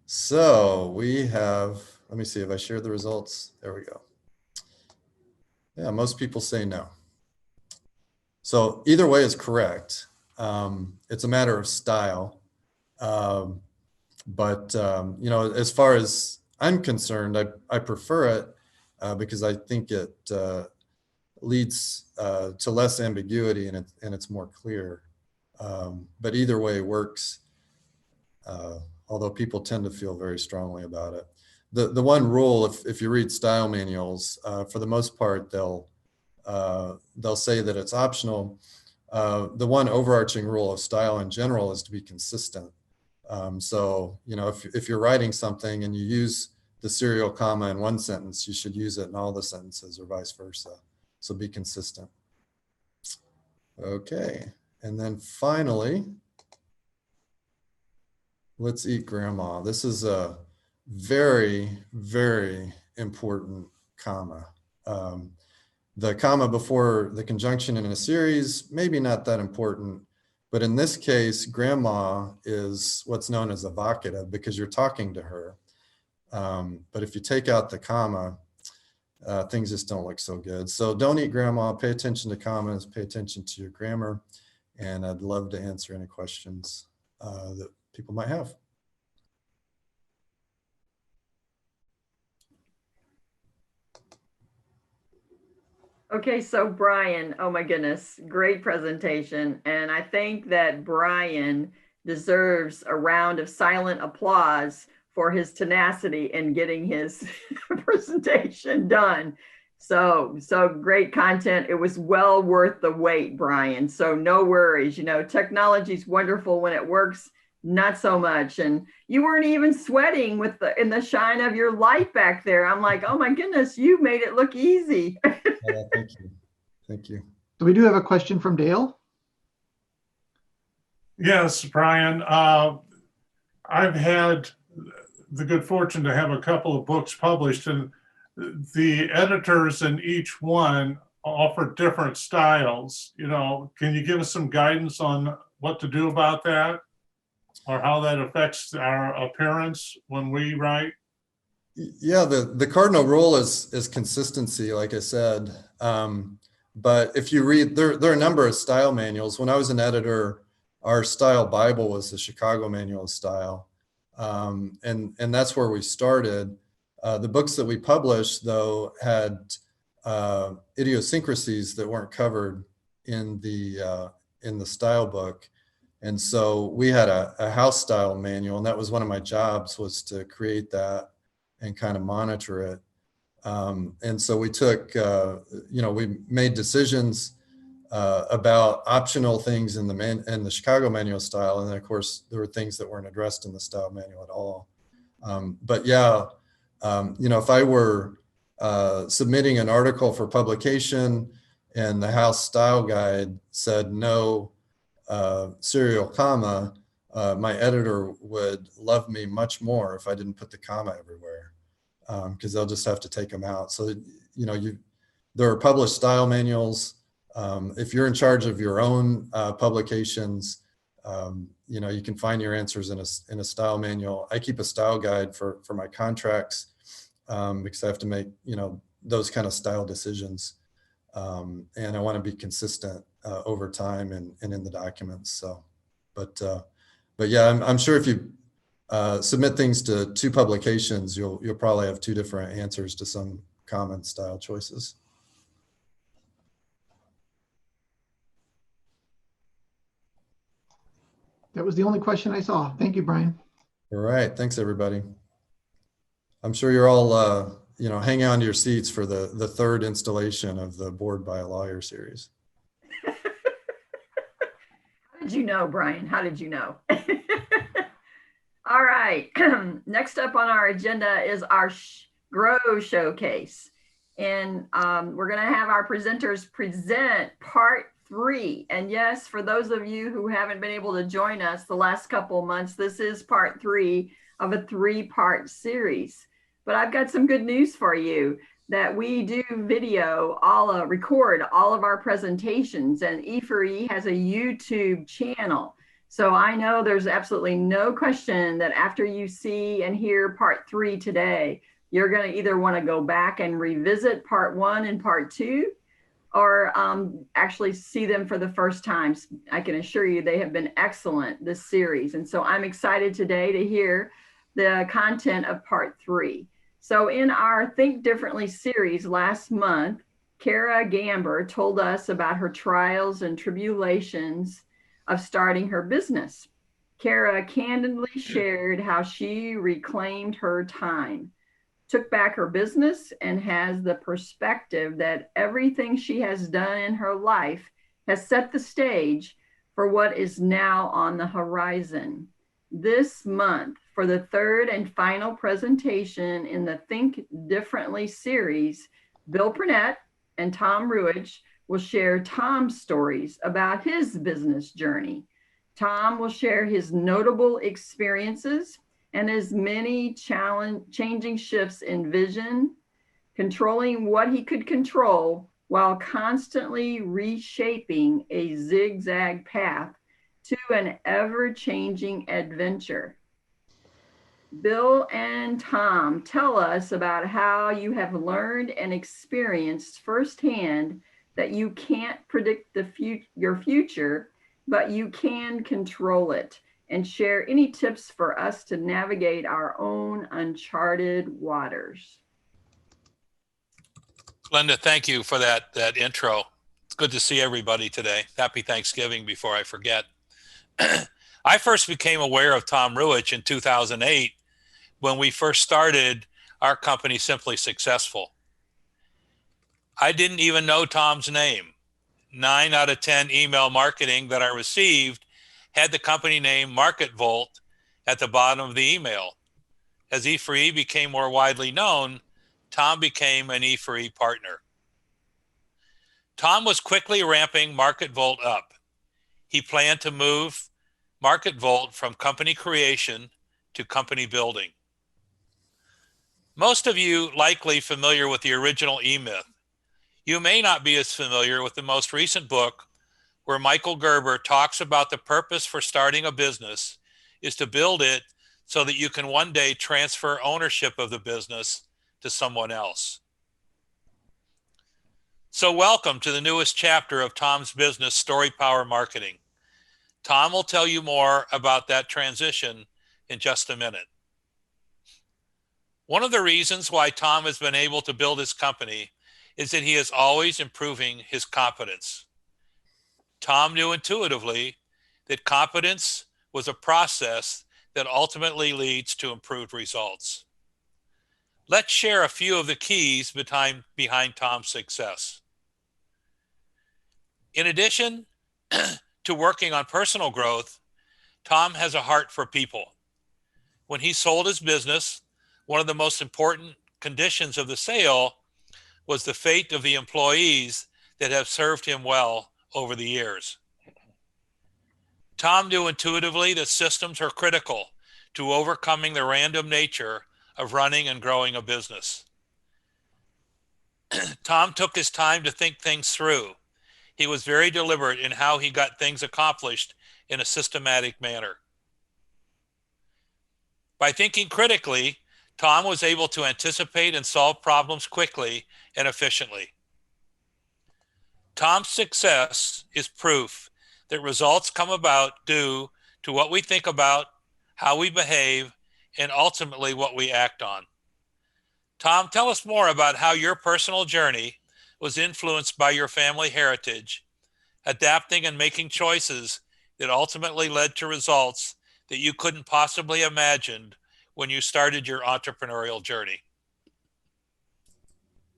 So we have, let me see if I shared the results. There we go. Yeah, most people say no. So either way is correct. It's a matter of style. But you know, as far as I'm concerned, I prefer it because I think it leads to less ambiguity and it's more clear. But either way works, although people tend to feel very strongly about it. The one rule, if you read style manuals, for the most part, they'll say that it's optional. The one overarching rule of style in general is to be consistent. So, you know, if you're writing something and you use the serial comma in one sentence, you should use it in all the sentences or vice versa. So be consistent. Okay. And then finally, let's eat grandma. This is a very, very important comma. The comma before the conjunction in a series, maybe not that important. But in this case, grandma is what's known as evocative because you're talking to her. But if you take out the comma, things just don't look so good. So don't eat grandma, pay attention to commas, pay attention to your grammar. And I'd love to answer any questions that people might have. Okay, so Brian, oh my goodness, great presentation. And I think that Brian deserves a round of silent applause for his tenacity in getting his presentation done. So great content. It was well worth the wait, Brian. So no worries, you know, technology's wonderful when it works, not so much. And you weren't even sweating with in the shine of your light back there. I'm like, oh my goodness, you made it look easy. Thank you. Thank you. So we do have a question from Dale. Yes, Brian. I've had the good fortune to have a couple of books published, and the editors in each one offer different styles. You know, can you give us some guidance on what to do about that, or how that affects our appearance when we write? Yeah, the cardinal rule is consistency, like I said. But if you read, there are a number of style manuals. When I was an editor, our style Bible was the Chicago Manual of Style. And that's where we started. The books that we published, though, had idiosyncrasies that weren't covered in the style book. And so we had a house style manual, and that was one of my jobs, was to create that and kind of monitor it. And so we took, we made decisions about optional things in the Chicago manual style. And then of course there were things that weren't addressed in the style manual at all. But yeah, if I were submitting an article for publication and the house style guide said no serial comma, my editor would love me much more if I didn't put the comma everywhere, because they'll just have to take them out. So, there are published style manuals. If you're in charge of your own publications, you can find your answers in a style manual. I keep a style guide for my contracts because I have to make, those kind of style decisions. And I want to be consistent over time and in the documents. So, but yeah, I'm sure if you submit things to 2 publications, you'll probably have 2 different answers to some common style choices. That was the only question I saw. Thank you, Brian. All right. Thanks, everybody. I'm sure you're all, hanging on to your seats for the 3rd installation of the Bored by a Lawyer series. How did you know, Brian? How did you know? All right. Next up on our agenda is our Grow Showcase. And we're going to have our presenters present part 3. And yes, for those of you who haven't been able to join us the last couple of months, this is part 3 of a 3-part series. But I've got some good news for you, that we do record all of our presentations, and E4E has a YouTube channel. So I know there's absolutely no question that after you see and hear part 3 today, you're going to either want to go back and revisit part 1 and part 2, or actually see them for the first time. I can assure you they have been excellent this series. And so I'm excited today to hear the content of part 3. So in our Think Differently series last month, Kara Gamber told us about her trials and tribulations of starting her business. Kara candidly shared how she reclaimed her time, took back her business, and has the perspective that everything she has done in her life has set the stage for what is now on the horizon. This month, for the 3rd and final presentation in the Think Differently series, Bill Purnett and Tom Ruich will share Tom's stories about his business journey. Tom will share his notable experiences and his many changing shifts in vision, controlling what he could control while constantly reshaping a zigzag path to an ever-changing adventure. Bill and Tom tell us about how you have learned and experienced firsthand that you can't predict your future, but you can control it, and share any tips for us to navigate our own uncharted waters. Linda, thank you for that intro. It's good to see everybody today. Happy Thanksgiving before I forget. I first became aware of Tom Ruich in 2008 when we first started our company, Simply Successful. I didn't even know Tom's name. 9 out of 10 email marketing that I received had the company name MarketVolt at the bottom of the email. As E4E became more widely known, Tom became an E4E partner. Tom was quickly ramping MarketVolt up. He planned to move MarketVolt from company creation to company building. Most of you likely familiar with the original E-Myth. You may not be as familiar with the most recent book, where Michael Gerber talks about the purpose for starting a business is to build it so that you can one day transfer ownership of the business to someone else. So welcome to the newest chapter of Tom's business, Story Power Marketing. Tom will tell you more about that transition in just a minute. One of the reasons why Tom has been able to build his company is that he is always improving his competence. Tom knew intuitively that competence was a process that ultimately leads to improved results. Let's share a few of the keys behind Tom's success. In addition to working on personal growth, Tom has a heart for people. When he sold his business, one of the most important conditions of the sale was the fate of the employees that have served him well over the years. Tom knew intuitively that systems are critical to overcoming the random nature of running and growing a business. Tom took his time to think things through. He was very deliberate in how he got things accomplished in a systematic manner. By thinking critically, Tom was able to anticipate and solve problems quickly and efficiently. Tom's success is proof that results come about due to what we think about, how we behave, and ultimately what we act on. Tom, tell us more about how your personal journey was influenced by your family heritage, adapting and making choices that ultimately led to results that you couldn't possibly imagine when you started your entrepreneurial journey.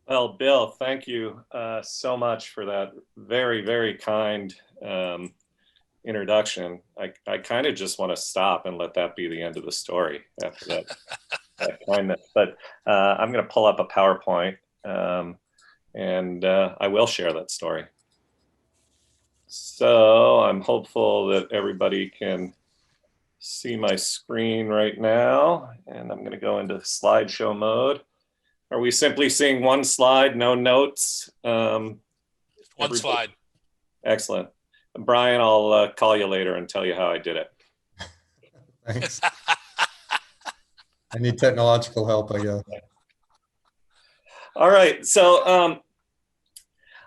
Well, Bill, thank you so much for that very, very kind introduction. I kind of just want to stop and let that be the end of the story after that kindness. But I'm going to pull up a PowerPoint and I will share that story. So I'm hopeful that everybody can see my screen right now. And I'm going to go into slideshow mode. Are we simply seeing one slide, no notes? One slide. Excellent. Brian, I'll call you later and tell you how I did it. Thanks. I need technological help, I guess. All right. So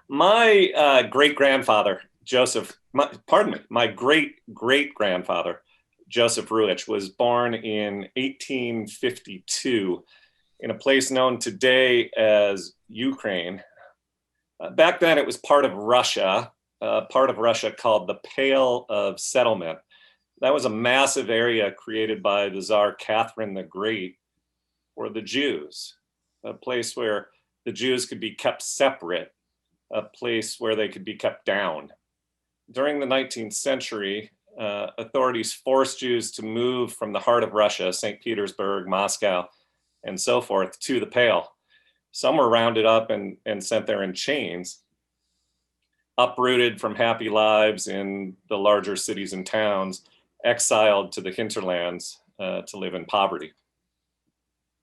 my great-grandfather, my great-great-grandfather, Joseph Ruich, was born in 1852 in a place known today as Ukraine. Back then, it was part of Russia called the Pale of Settlement. That was a massive area created by the Tsar Catherine the Great for the Jews, a place where the Jews could be kept separate, a place where they could be kept down. During the 19th century, authorities forced Jews to move from the heart of Russia, St. Petersburg, Moscow, and so forth, to the Pale. Some were rounded up and sent there in chains, uprooted from happy lives in the larger cities and towns, exiled to the hinterlands to live in poverty.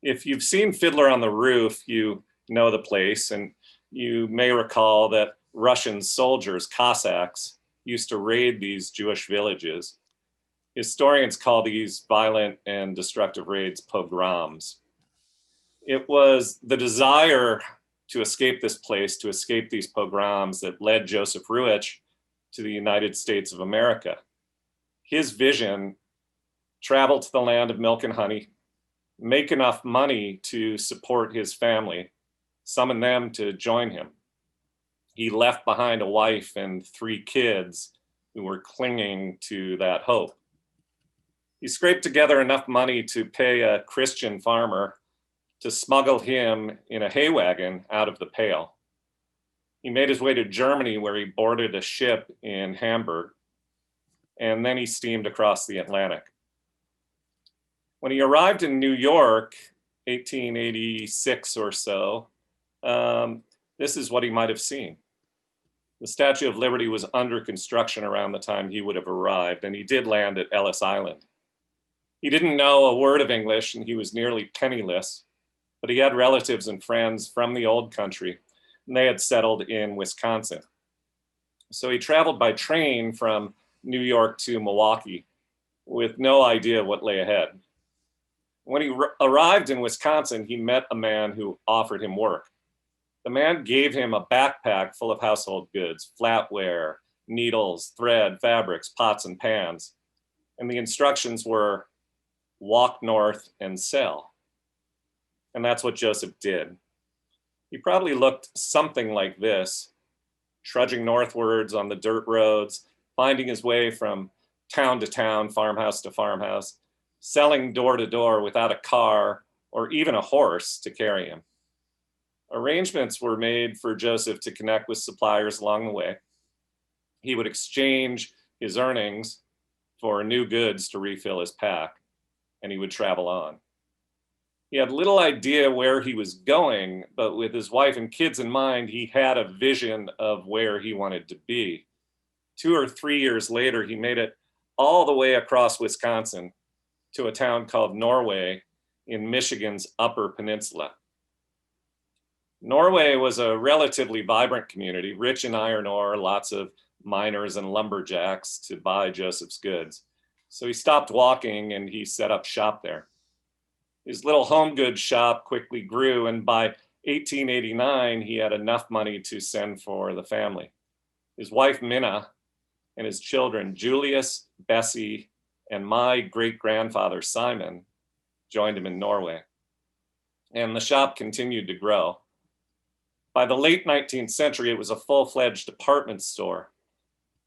If you've seen Fiddler on the Roof, you know the place, and you may recall that Russian soldiers, Cossacks, used to raid these Jewish villages. Historians call these violent and destructive raids pogroms. It was the desire to escape this place, to escape these pogroms, that led Joseph Ruich to the United States of America. His vision: travel to the land of milk and honey, make enough money to support his family, summon them to join him. He left behind a wife and 3 kids who were clinging to that hope. He scraped together enough money to pay a Christian farmer to smuggle him in a hay wagon out of the Pale. He made his way to Germany, where he boarded a ship in Hamburg, and then he steamed across the Atlantic. When he arrived in New York, 1886 or so, this is what he might have seen. The Statue of Liberty was under construction around the time he would have arrived, and he did land at Ellis Island. He didn't know a word of English, and he was nearly penniless, but he had relatives and friends from the old country, and they had settled in Wisconsin. So he traveled by train from New York to Milwaukee with no idea what lay ahead. When he arrived in Wisconsin, he met a man who offered him work. The man gave him a backpack full of household goods, flatware, needles, thread, fabrics, pots, and pans. And the instructions were walk north and sell. And that's what Joseph did. He probably looked something like this: trudging northwards on the dirt roads, finding his way from town to town, farmhouse to farmhouse, selling door to door without a car or even a horse to carry him. Arrangements were made for Joseph to connect with suppliers along the way. He would exchange his earnings for new goods to refill his pack, and he would travel on. He had little idea where he was going, but with his wife and kids in mind, he had a vision of where he wanted to be. 2 or 3 years later, he made it all the way across Wisconsin to a town called Norway in Michigan's Upper Peninsula. Norway was a relatively vibrant community, rich in iron ore, lots of miners and lumberjacks to buy Joseph's goods. So he stopped walking and he set up shop there. His little home goods shop quickly grew, and by 1889, he had enough money to send for the family. His wife, Minna, and his children, Julius, Bessie, and my great-grandfather, Simon, joined him in Norway. And the shop continued to grow. By the late 19th century, it was a full-fledged department store.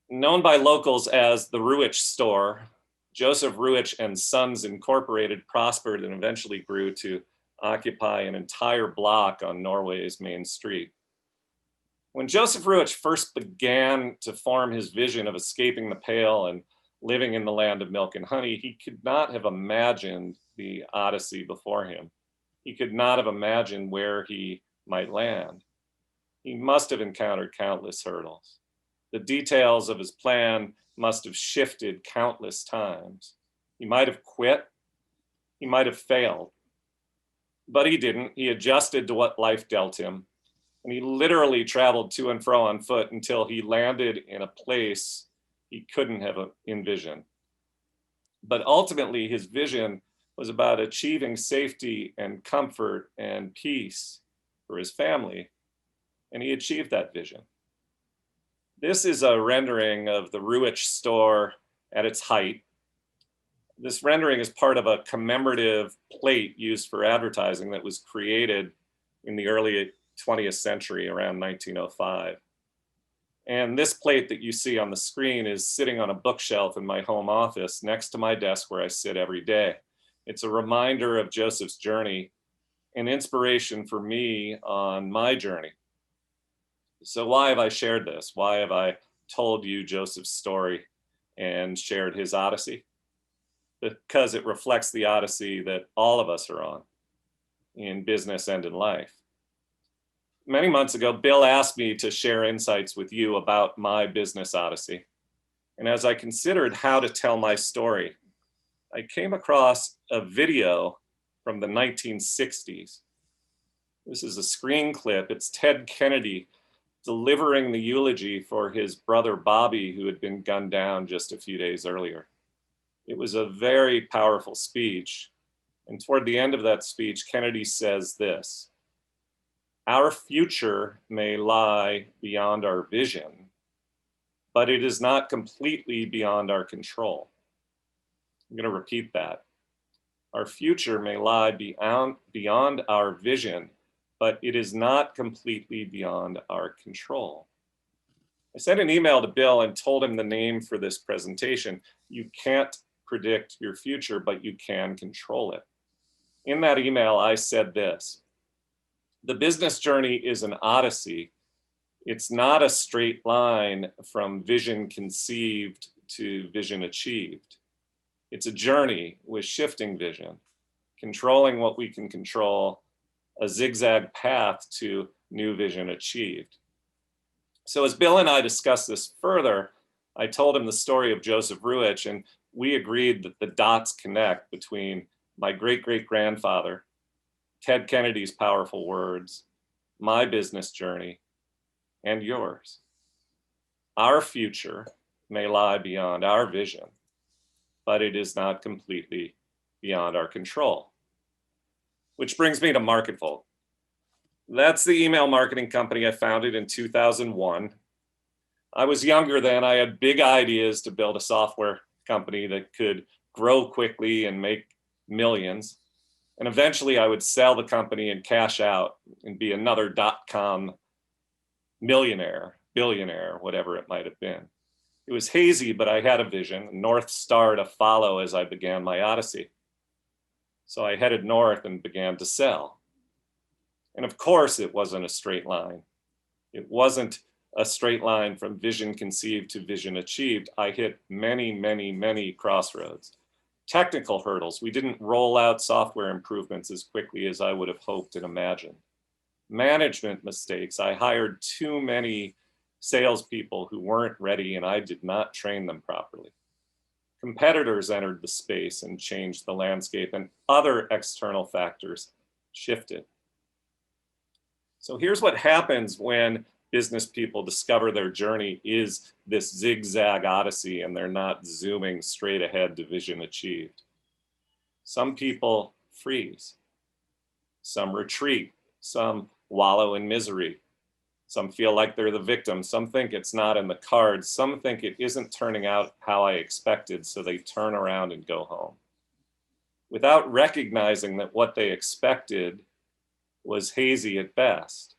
Known by locals as the Ruich Store, Joseph Ruich and Sons Incorporated prospered and eventually grew to occupy an entire block on Norway's main street. When Joseph Ruich first began to form his vision of escaping the Pale and living in the land of milk and honey, he could not have imagined the odyssey before him. He could not have imagined where he might land. He must have encountered countless hurdles. The details of his plan must have shifted countless times. He might have quit. He might have failed. But he didn't. He adjusted to what life dealt him. And he literally traveled to and fro on foot until he landed in a place he couldn't have envisioned. But ultimately, his vision was about achieving safety and comfort and peace for his family. And he achieved that vision. This is a rendering of the Ruich Store at its height. This rendering is part of a commemorative plate used for advertising that was created in the early 20th century, around 1905. And this plate that you see on the screen is sitting on a bookshelf in my home office next to my desk where I sit every day. It's a reminder of Joseph's journey, an inspiration for me on my journey. So why have I shared this? Why have I told you Joseph's story and shared his odyssey? Because it reflects the odyssey that all of us are on in business and in life. Many months ago, Bill asked me to share insights with you about my business odyssey. And as I considered how to tell my story, I came across a video from the 1960s. This is a screen clip. It's Ted Kennedy delivering the eulogy for his brother Bobby, who had been gunned down just a few days earlier. It was a very powerful speech. And toward the end of that speech, Kennedy says this: "Our future may lie beyond our vision, but it is not completely beyond our control." I'm going to repeat that. Our future may lie beyond our vision, but it is not completely beyond our control. I sent an email to Bill and told him the name for this presentation. You can't predict your future, but you can control it. In that email, I said this: the business journey is an odyssey. It's not a straight line from vision conceived to vision achieved. It's a journey with shifting vision, controlling what we can control, a zigzag path to new vision achieved. So as Bill and I discussed this further, I told him the story of Joseph Ruich, and we agreed that the dots connect between my great-great-grandfather, Ted Kennedy's powerful words, my business journey, and yours. Our future may lie beyond our vision, but it is not completely beyond our control. Which brings me to MarketVolt. That's the email marketing company I founded in 2001. I was younger then. I had big ideas to build a software company that could grow quickly and make millions. And eventually I would sell the company and cash out and be another .com millionaire billionaire, whatever it might have been. It was hazy, but I had a vision, a North Star to follow as I began my odyssey. So I headed north and began to sell. And of course, it wasn't a straight line. It wasn't a straight line from vision conceived to vision achieved. I hit many, many, many crossroads. Technical hurdles. We didn't roll out software improvements as quickly as I would have hoped and imagined. Management mistakes. I hired too many salespeople who weren't ready and I did not train them properly. Competitors entered the space and changed the landscape, and other external factors shifted. So here's what happens when business people discover their journey is this zigzag odyssey and they're not zooming straight ahead to vision achieved. Some people freeze, some retreat, some wallow in misery, some feel like they're the victim, some think it's not in the cards, some think it isn't turning out how I expected, so they turn around and go home. Without recognizing that what they expected was hazy at best.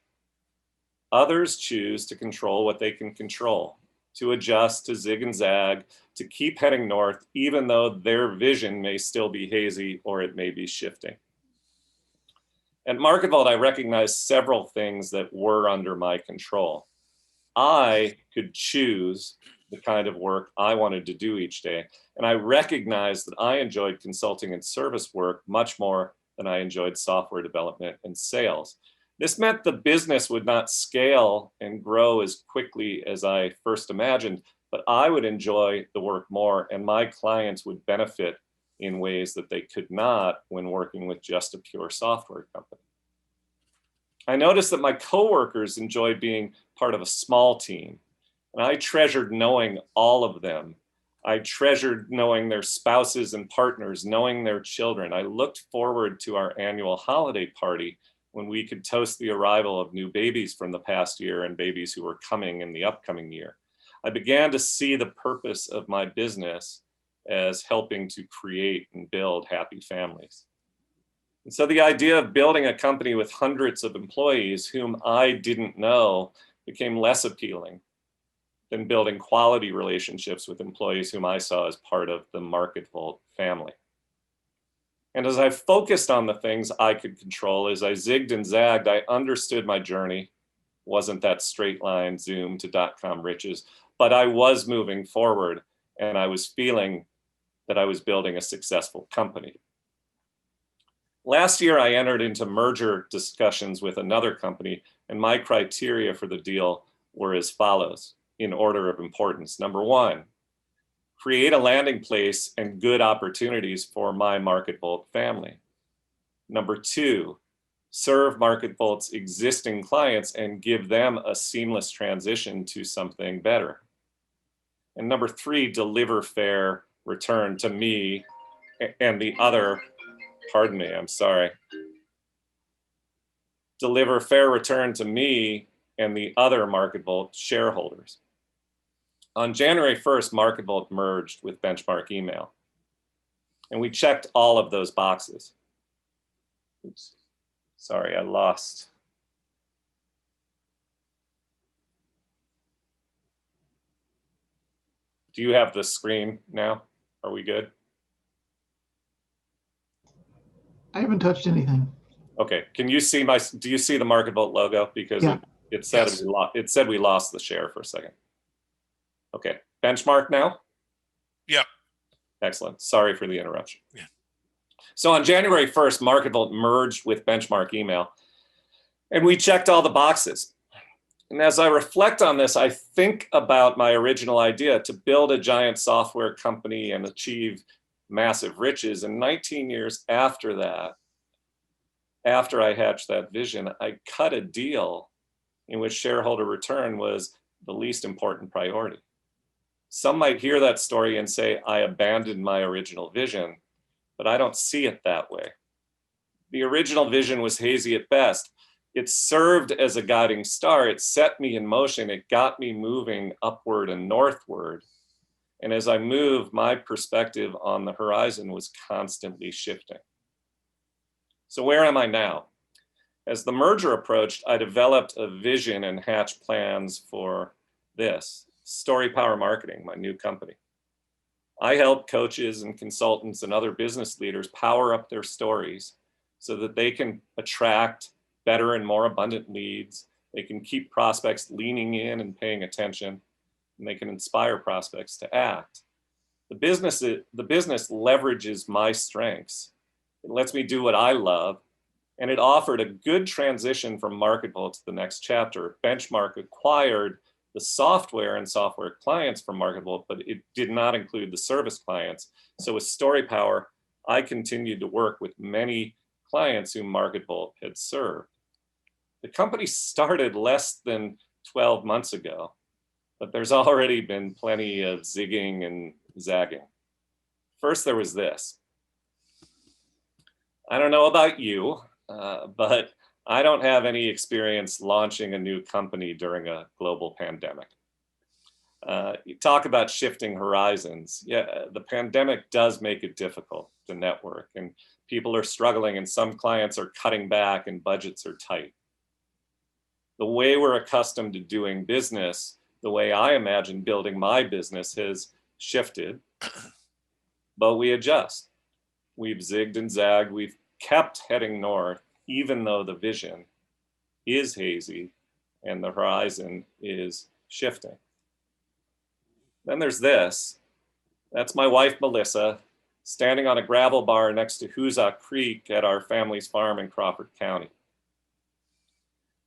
Others choose to control what they can control, to adjust, to zig and zag, to keep heading north, even though their vision may still be hazy or it may be shifting. At MarketVault, I recognized several things that were under my control. I could choose the kind of work I wanted to do each day, and I recognized that I enjoyed consulting and service work much more than I enjoyed software development and sales. This meant the business would not scale and grow as quickly as I first imagined, but I would enjoy the work more and my clients would benefit in ways that they could not when working with just a pure software company. I noticed that my coworkers enjoyed being part of a small team, and I treasured knowing all of them. I treasured knowing their spouses and partners, knowing their children. I looked forward to our annual holiday party when we could toast the arrival of new babies from the past year and babies who were coming in the upcoming year. I began to see the purpose of my business as helping to create and build happy families. And so the idea of building a company with hundreds of employees whom I didn't know became less appealing than building quality relationships with employees whom I saw as part of the MarketVault family. And as I focused on the things I could control, as I zigged and zagged, I understood my journey wasn't that straight line zoom to .com riches, but I was moving forward and I was feeling that I was building a successful company. Last year, I entered into merger discussions with another company, and my criteria for the deal were as follows in order of importance. Number one, create a landing place and good opportunities for my MarketVault family. Number two, serve MarketVault's existing clients and give them a seamless transition to something better. And number three, deliver fair return to me and the other, pardon me, I'm sorry. Deliver fair return to me and the other MarketVault shareholders. On January 1st, MarketVault merged with Benchmark Email, and we checked all of those boxes. Oops, sorry, I lost. Do you have the screen now? Are we good? I haven't touched anything. Okay, can you see do you see the MarketVault logo? Because yeah. it said we lost the share for a second. Okay, Benchmark now? Yep. Excellent. Sorry for the interruption. Yeah. So on January 1st, MarketVault merged with Benchmark Email, and we checked all the boxes. And as I reflect on this, I think about my original idea to build a giant software company and achieve massive riches. And 19 years after that, after I hatched that vision, I cut a deal in which shareholder return was the least important priority. Some might hear that story and say, I abandoned my original vision, but I don't see it that way. The original vision was hazy at best. It served as a guiding star. It set me in motion. It got me moving upward and northward. And as I moved, my perspective on the horizon was constantly shifting. So where am I now? As the merger approached, I developed a vision and hatched plans for this Story Power Marketing, my new company. I help coaches and consultants and other business leaders power up their stories so that they can attract better and more abundant leads. They can keep prospects leaning in and paying attention, and they can inspire prospects to act. The business leverages my strengths. It lets me do what I love, and it offered a good transition from MarketVault to the next chapter. Benchmark acquired the software and software clients from MarketVault, but it did not include the service clients. So with Story Power, I continued to work with many clients whom MarketVault had served. The company started less than 12 months ago, but there's already been plenty of zigging and zagging. First, there was this. I don't know about you, but I don't have any experience launching a new company during a global pandemic. You talk about shifting horizons. Yeah, the pandemic does make it difficult to network, and people are struggling, and some clients are cutting back and budgets are tight. The way we're accustomed to doing business, the way I imagine building my business has shifted, but we adjust. We've zigged and zagged. We've kept heading north, even though the vision is hazy and the horizon is shifting. Then there's this. That's my wife, Melissa, standing on a gravel bar next to Hoosick Creek at our family's farm in Crawford County.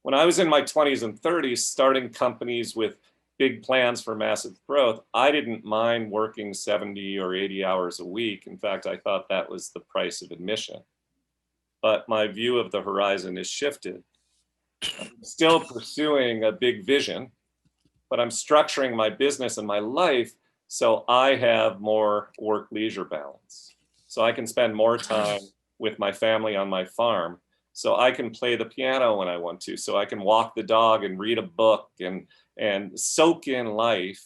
When I was in my 20s and 30s, starting companies with big plans for massive growth, I didn't mind working 70 or 80 hours a week. In fact, I thought that was the price of admission. But my view of the horizon is shifted. I'm still pursuing a big vision, but I'm structuring my business and my life so I have more work-leisure balance. So I can spend more time with my family on my farm. So I can play the piano when I want to. So I can walk the dog and read a book and soak in life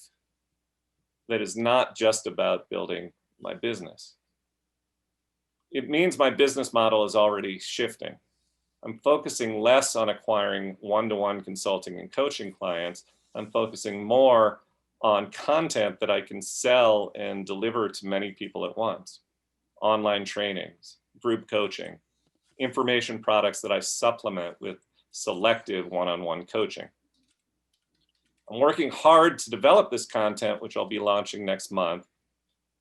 that is not just about building my business. It means my business model is already shifting. I'm focusing less on acquiring one-to-one consulting and coaching clients. I'm focusing more on content that I can sell and deliver to many people at once. Online trainings, group coaching, information products that I supplement with selective one-on-one coaching. I'm working hard to develop this content, which I'll be launching next month.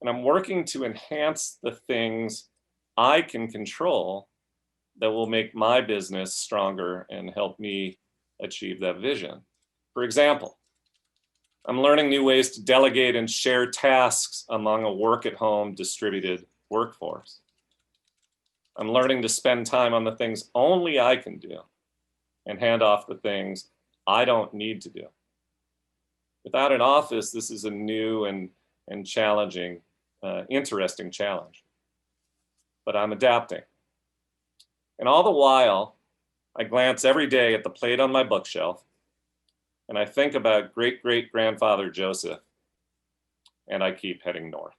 And I'm working to enhance the things I can control that will make my business stronger and help me achieve that vision. For example, I'm learning new ways to delegate and share tasks among a work-at-home distributed workforce. I'm learning to spend time on the things only I can do and hand off the things I don't need to do. Without an office, this is a new and challenging, interesting challenge. But I'm adapting. And all the while, I glance every day at the plate on my bookshelf, and I think about great-great-grandfather Joseph, and I keep heading north.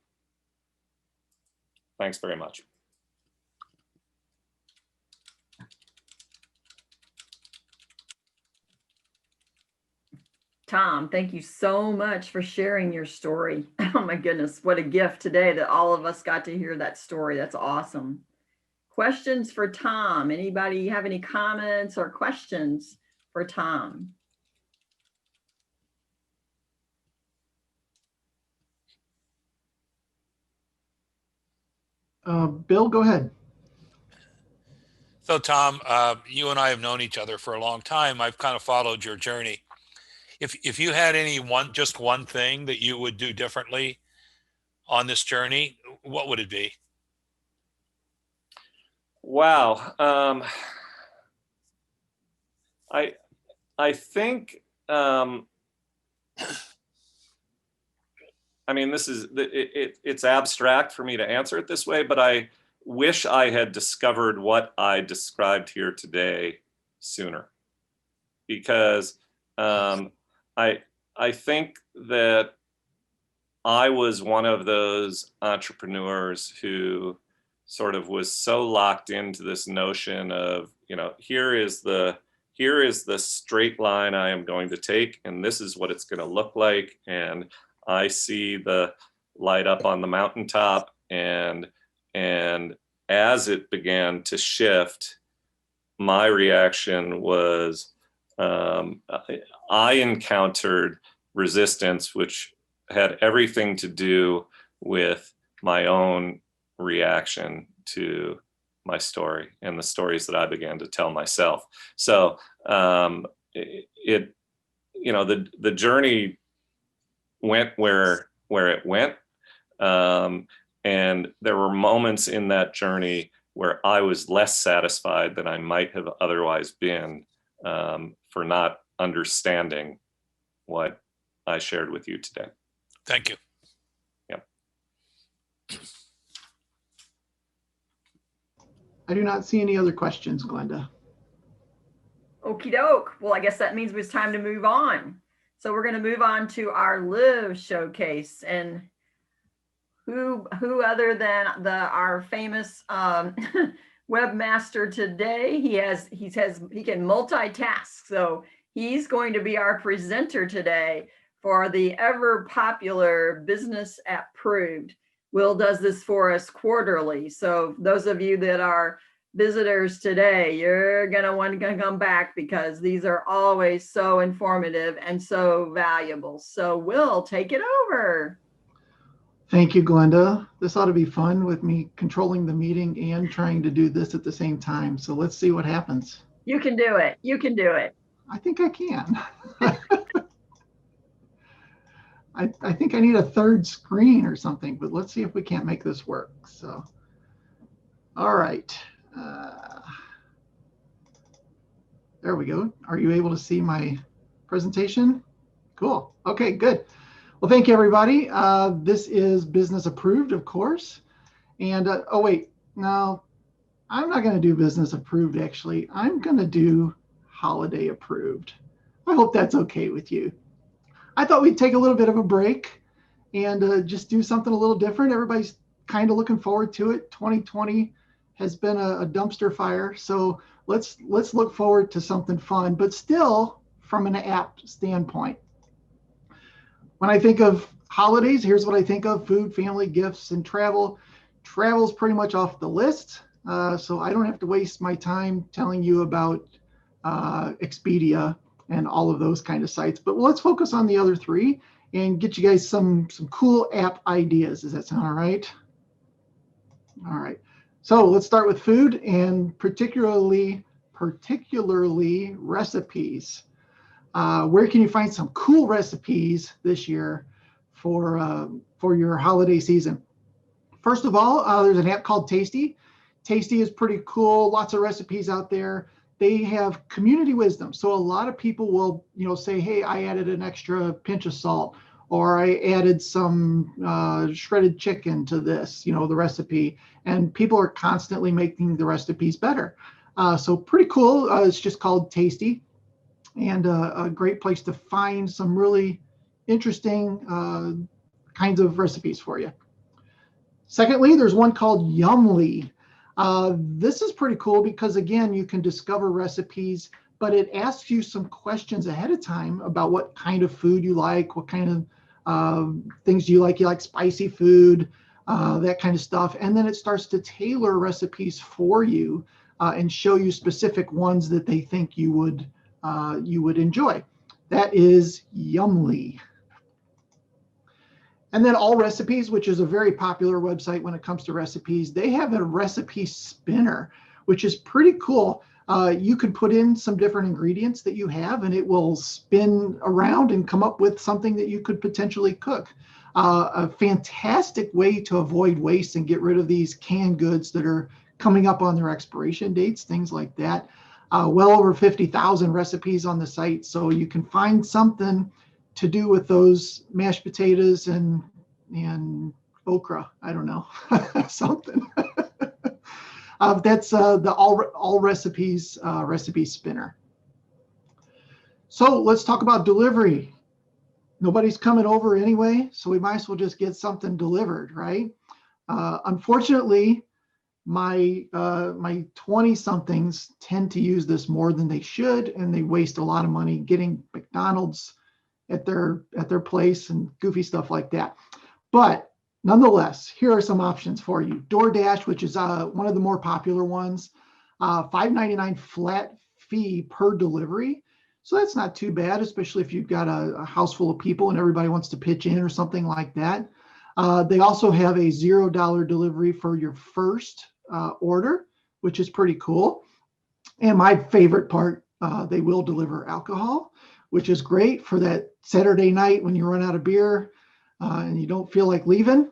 Thanks very much. Tom, thank you so much for sharing your story. Oh my goodness, what a gift today that all of us got to hear that story. That's awesome. Questions for Tom? Anybody have any comments or questions for Tom? Bill, go ahead. So Tom, you and I have known each other for a long time. I've kind of followed your journey. If you had just one thing that you would do differently on this journey, what would it be? Wow. I think, I mean, it's abstract for me to answer it this way, but I wish I had discovered what I described here today sooner, because I think that I was one of those entrepreneurs who sort of was so locked into this notion of, here is the here is the straight line I am going to take, and this is what it's going to look like. And I see the light up on the mountaintop, and as it began to shift, my reaction was I encountered resistance, which had everything to do with my own reaction to my story and the stories that I began to tell myself. So the journey went where it went. And there were moments in that journey where I was less satisfied than I might have otherwise been for not understanding what I shared with you today. Thank you. Yep. I do not see any other questions, Glenda. Okie doke. Well, I guess that means it's time to move on. So we're going to move on to our Live showcase, and who other than our famous webmaster today? He can multitask. So he's going to be our presenter today for the ever popular Business Approved. Will does this for us quarterly. So those of you that are visitors today, you're gonna want to come back because these are always so informative and so valuable. So Will, take it over. Thank you, Glenda. This ought to be fun with me controlling the meeting and trying to do this at the same time. So let's see what happens. You can do it. You can do it. I think I can. I think I need a third screen or something, but let's see if we can't make this work. So, all right. There we go. Are you able to see my presentation? Cool. Okay, good. Well, thank you, everybody. This is Business Approved, of course. And, oh, wait, no, I'm not going to do Business Approved, actually. I'm going to do Holiday Approved. I hope that's okay with you. I thought we'd take a little bit of a break and just do something a little different. Everybody's kind of looking forward to it. 2020 has been a dumpster fire. So let's look forward to something fun, but still from an app standpoint. When I think of holidays, here's what I think of: food, family, gifts, and travel. Travel's pretty much off the list. So I don't have to waste my time telling you about Expedia and all of those kind of sites. But let's focus on the other three and get you guys some cool app ideas. Does that sound all right? All right. So let's start with food, and particularly recipes. Where can you find some cool recipes this year for your holiday season? First of all, there's an app called Tasty. Tasty is pretty cool. Lots of recipes out there. They have community wisdom. So a lot of people will, say, hey, I added an extra pinch of salt, or I added some shredded chicken to this, the recipe. And people are constantly making the recipes better. So pretty cool. It's just called Tasty, and a great place to find some really interesting kinds of recipes for you. Secondly, there's one called Yummly. This is pretty cool because, again, you can discover recipes, but it asks you some questions ahead of time about what kind of food you like, what kind of things do you like. You like spicy food, that kind of stuff. And then it starts to tailor recipes for you and show you specific ones that they think you would enjoy. That is Yummly. And then All Recipes, which is a very popular website when it comes to recipes. They have a recipe spinner, which is pretty cool. You can put in some different ingredients that you have, and it will spin around and come up with something that you could potentially cook. A fantastic way to avoid waste and get rid of these canned goods that are coming up on their expiration dates, things like that. Well over 50,000 recipes on the site, so you can find something to do with those mashed potatoes and okra. I don't know, something. That's the All Recipes recipe spinner. So let's talk about delivery. Nobody's coming over anyway, so we might as well just get something delivered, right? Unfortunately, my 20 somethings tend to use this more than they should, and they waste a lot of money getting McDonald's at their place and goofy stuff like that. But nonetheless, here are some options for you. DoorDash, which is one of the more popular ones, $5.99 flat fee per delivery. So that's not too bad, especially if you've got a house full of people and everybody wants to pitch in or something like that. They also have a $0 delivery for your first order, which is pretty cool. And my favorite part, they will deliver alcohol, which is great for that Saturday night when you run out of beer and you don't feel like leaving.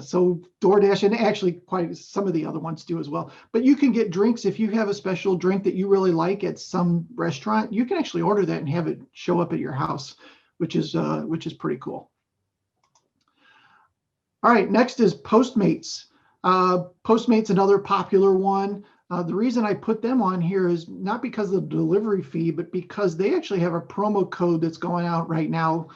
So DoorDash, and actually quite some of the other ones do as well. But you can get drinks if you have a special drink that you really like at some restaurant. You can actually order that and have it show up at your house, which is pretty cool. All right, next is Postmates. Postmates, another popular one. The reason I put them on here is not because of the delivery fee, but because they actually have a promo code that's going out right now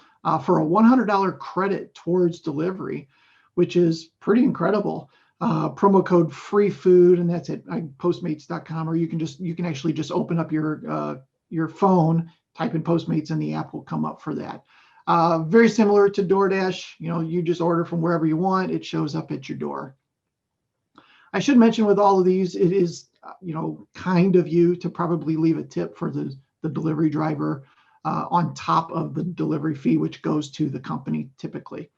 for a $100 credit towards delivery, which is pretty incredible. Promo code free food, and that's at postmates.com, or you can actually just open up your phone, type in Postmates, and the app will come up for that. Very similar to DoorDash. You just order from wherever you want. It shows up at your door. I should mention with all of these, it is, kind of you to probably leave a tip for the delivery driver on top of the delivery fee, which goes to the company typically.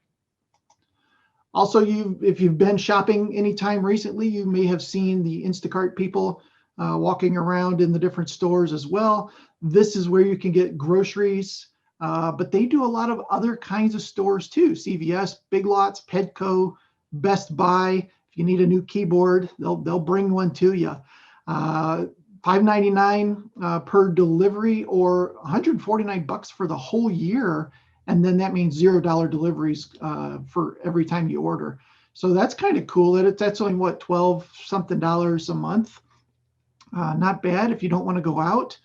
Also, if you've been shopping anytime recently, you may have seen the Instacart people walking around in the different stores as well. This is where you can get groceries, but they do a lot of other kinds of stores too. CVS, Big Lots, Petco, Best Buy. If you need a new keyboard, they'll bring one to you. $5.99 per delivery, or $149 for the whole year. And then that means $0 deliveries for every time you order. So that's kind of cool. That's only what, $12 something a month. Not bad if you don't want to go out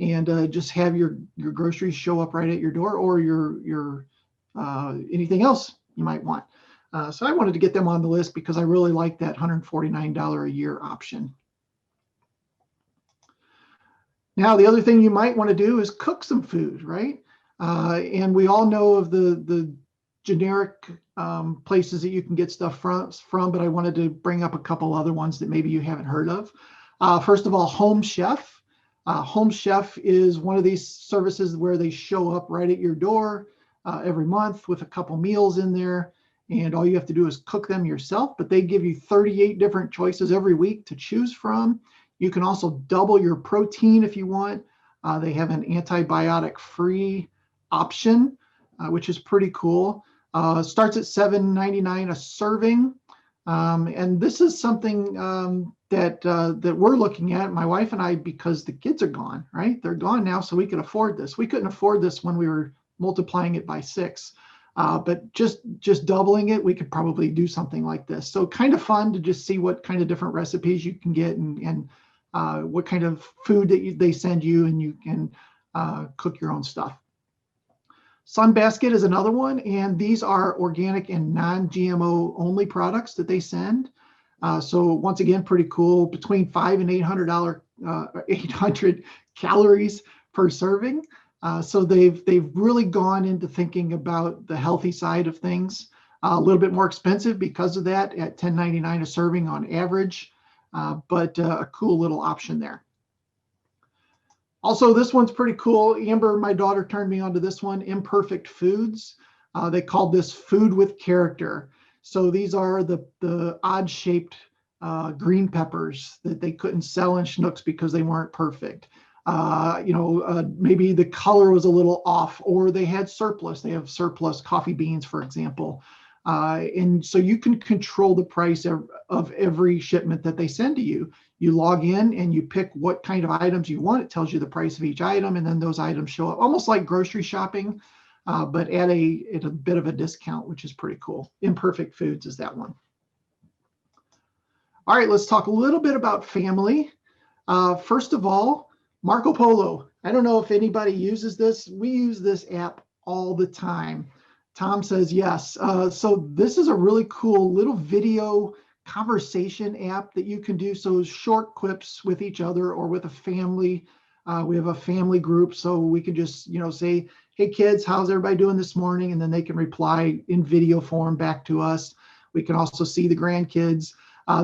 and just have your groceries show up right at your door, or your anything else you might want. So I wanted to get them on the list because I really like that $149 a year option. Now, the other thing you might want to do is cook some food, right? And we all know of the generic places that you can get stuff from, but I wanted to bring up a couple other ones that maybe you haven't heard of. First of all, Home Chef. Home Chef is one of these services where they show up right at your door every month with a couple meals in there, and all you have to do is cook them yourself, but they give you 38 different choices every week to choose from. You can also double your protein if you want. They have an antibiotic-free option, which is pretty cool. Starts at $7.99 a serving. And this is something that we're looking at, my wife and I, because the kids are gone, right? They're gone now, so we can afford this. We couldn't afford this when we were multiplying it by 6. But just doubling it, we could probably do something like this. So kind of fun to just see what kind of different recipes you can get and what kind of food that they send you, and you can cook your own stuff. Sunbasket is another one, and these are organic and non-GMO only products that they send. So once again, pretty cool. Between $500 and $800 calories per serving. So they've really gone into thinking about the healthy side of things. A little bit more expensive because of that, at $10.99 a serving on average, but a cool little option there. Also, this one's pretty cool. Amber, my daughter, turned me onto this one, Imperfect Foods. They called this Food with Character. So these are the odd-shaped green peppers that they couldn't sell in Schnucks because they weren't perfect. Maybe the color was a little off, or they had surplus. They have surplus coffee beans, for example. And so you can control the price of every shipment that they send to you. You log in and you pick what kind of items you want. It tells you the price of each item, and then those items show up almost like grocery shopping, but at a bit of a discount, which is pretty cool. Imperfect Foods is that one. All right, let's talk a little bit about family. First of all, Marco Polo. I don't know if anybody uses this. We use this app all the time. Tom says yes. So this is a really cool little video conversation app that you can do. So short clips with each other or with a family. We have a family group, so we can just, say, hey kids, how's everybody doing this morning? And then they can reply in video form back to us. We can also see the grandkids.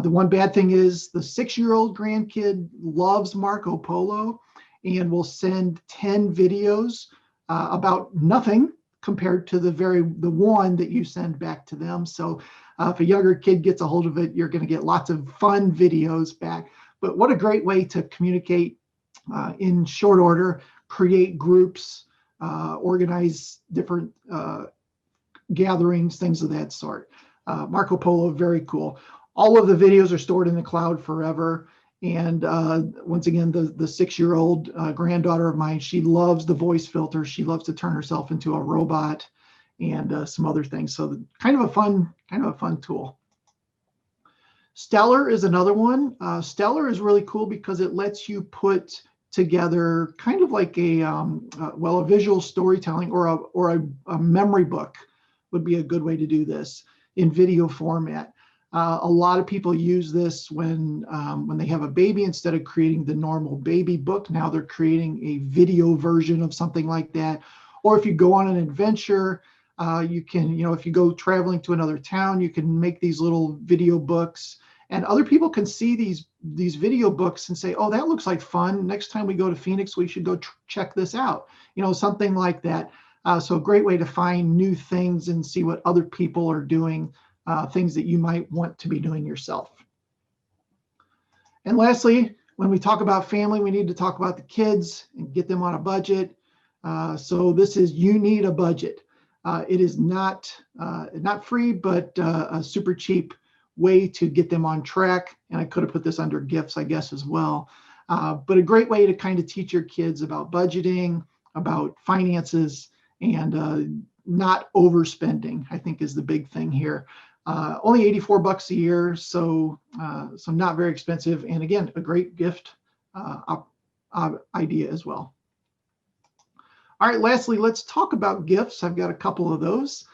The one bad thing is the 6-year-old grandkid loves Marco Polo and will send 10 videos about nothing compared to the one that you send back to them. So if a younger kid gets a hold of it, you're going to get lots of fun videos back. But what a great way to communicate in short order, create groups, organize different gatherings, things of that sort. Marco Polo, very cool. All of the videos are stored in the cloud forever. And once again, the 6-year-old granddaughter of mine, she loves the voice filter. She loves to turn herself into a robot and some other things. So kind of a fun tool. Stellar is another one. Stellar is really cool because it lets you put together kind of like a visual storytelling or a memory book would be a good way to do this in video format. A lot of people use this when they have a baby. Instead of creating the normal baby book, now they're creating a video version of something like that. Or if you go on an adventure, you can, if you go traveling to another town, you can make these little video books, and other people can see these video books and say, oh, that looks like fun. Next time we go to Phoenix, we should go check this out. Something like that. So a great way to find new things and see what other people are doing. Things that you might want to be doing yourself. And lastly, when we talk about family, we need to talk about the kids and get them on a budget. So this is You Need a Budget. It is not free, but a super cheap way to get them on track. And I could have put this under gifts, I guess, as well. But a great way to kind of teach your kids about budgeting, about finances, and not overspending, I think, is the big thing here. Only $84 a year, so not very expensive. And again, a great gift idea as well. All right, lastly, let's talk about gifts. I've got a couple of those.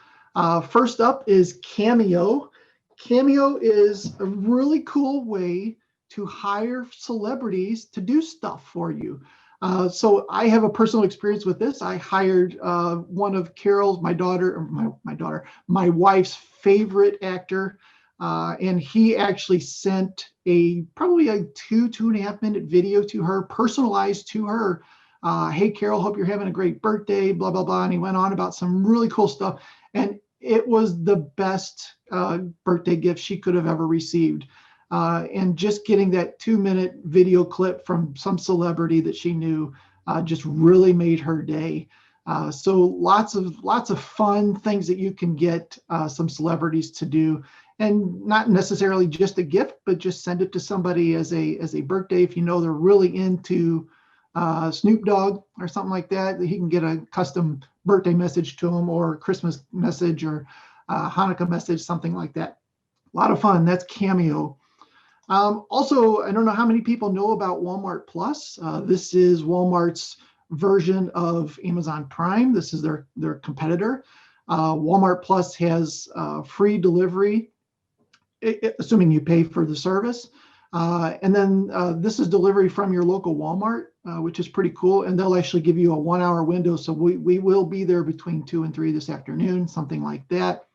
First up is Cameo. Cameo is a really cool way to hire celebrities to do stuff for you. So I have a personal experience with this. I hired one of Carol's, my wife's favorite actor, and he actually sent probably a 2.5 minute video to her, personalized to her. Hey, Carol, hope you're having a great birthday, blah, blah, blah. And he went on about some really cool stuff. And it was the best birthday gift she could have ever received. And just getting that 2-minute video clip from some celebrity that she knew just really made her day. So lots of fun things that you can get some celebrities to do, and not necessarily just a gift, but just send it to somebody as a birthday. If you know they're really into Snoop Dogg or something like that, he can get a custom birthday message to him, or Christmas message, or Hanukkah message, something like that. A lot of fun. That's Cameo. Also, I don't know how many people know about Walmart Plus. This is Walmart's version of Amazon Prime. This is their competitor. Walmart Plus has free delivery, assuming you pay for the service. And then this is delivery from your local Walmart, which is pretty cool. And they'll actually give you a 1-hour window. So we will be there between 2 and 3 this afternoon, something like that.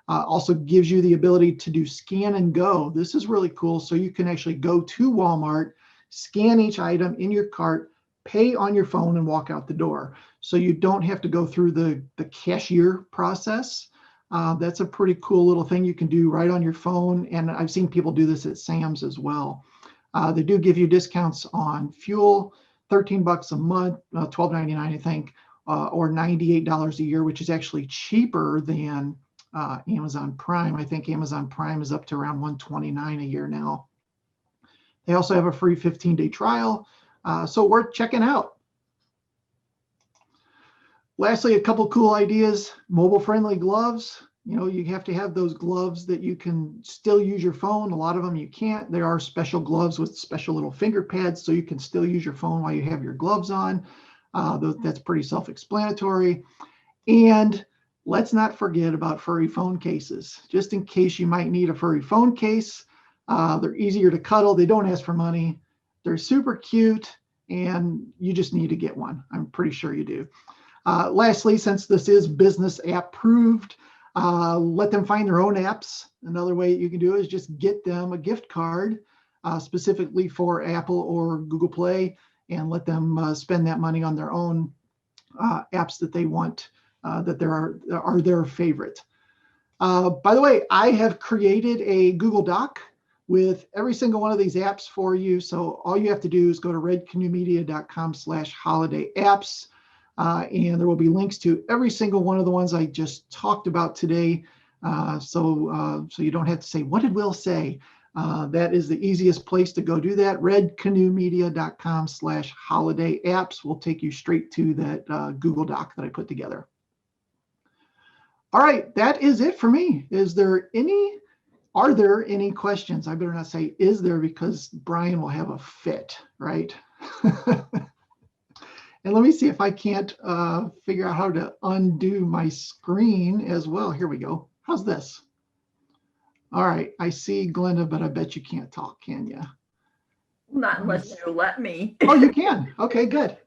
Also gives you the ability to do scan and go. This is really cool. So you can actually go to Walmart, scan each item in your cart, pay on your phone, and walk out the door. So you don't have to go through the cashier process. That's a pretty cool little thing you can do right on your phone. And I've seen people do this at Sam's as well. They do give you discounts on fuel, $13 a month, $12.99, I think, or $98 a year, which is actually cheaper than Amazon Prime. I think Amazon Prime is up to around $129 a year now. They also have a free 15-day trial, so worth checking out. Lastly, a couple cool ideas. Mobile-friendly gloves. You have to have those gloves that you can still use your phone. A lot of them you can't. There are special gloves with special little finger pads, so you can still use your phone while you have your gloves on. That's pretty self-explanatory. And let's not forget about furry phone cases. Just in case you might need a furry phone case, They're easier to cuddle. They don't ask for money. They're super cute, and you just need to get one. I'm pretty sure you do. Lastly, since this is business app proved, let them find their own apps. Another way you can do it is just get them a gift card specifically for Apple or Google Play, and let them spend that money on their own apps that they want, that are their favorite. By the way, I have created a Google Doc with every single one of these apps for you. So all you have to do is go to redcanoemedia.com/holiday apps. And there will be links to every single one of the ones I just talked about today. So you don't have to say, what did Will say? That is the easiest place to go do that. redcanoemedia.com/holiday apps will take you straight to that Google Doc that I put together. All right, that is it for me. Are there any questions? I better not say is there, because Brian will have a fit, right? And let me see if I can't figure out how to undo my screen as well. Here we go. How's this? All right, I see Glenda, but I bet you can't talk, can you? Not unless you let me. Oh, you can. Okay, good.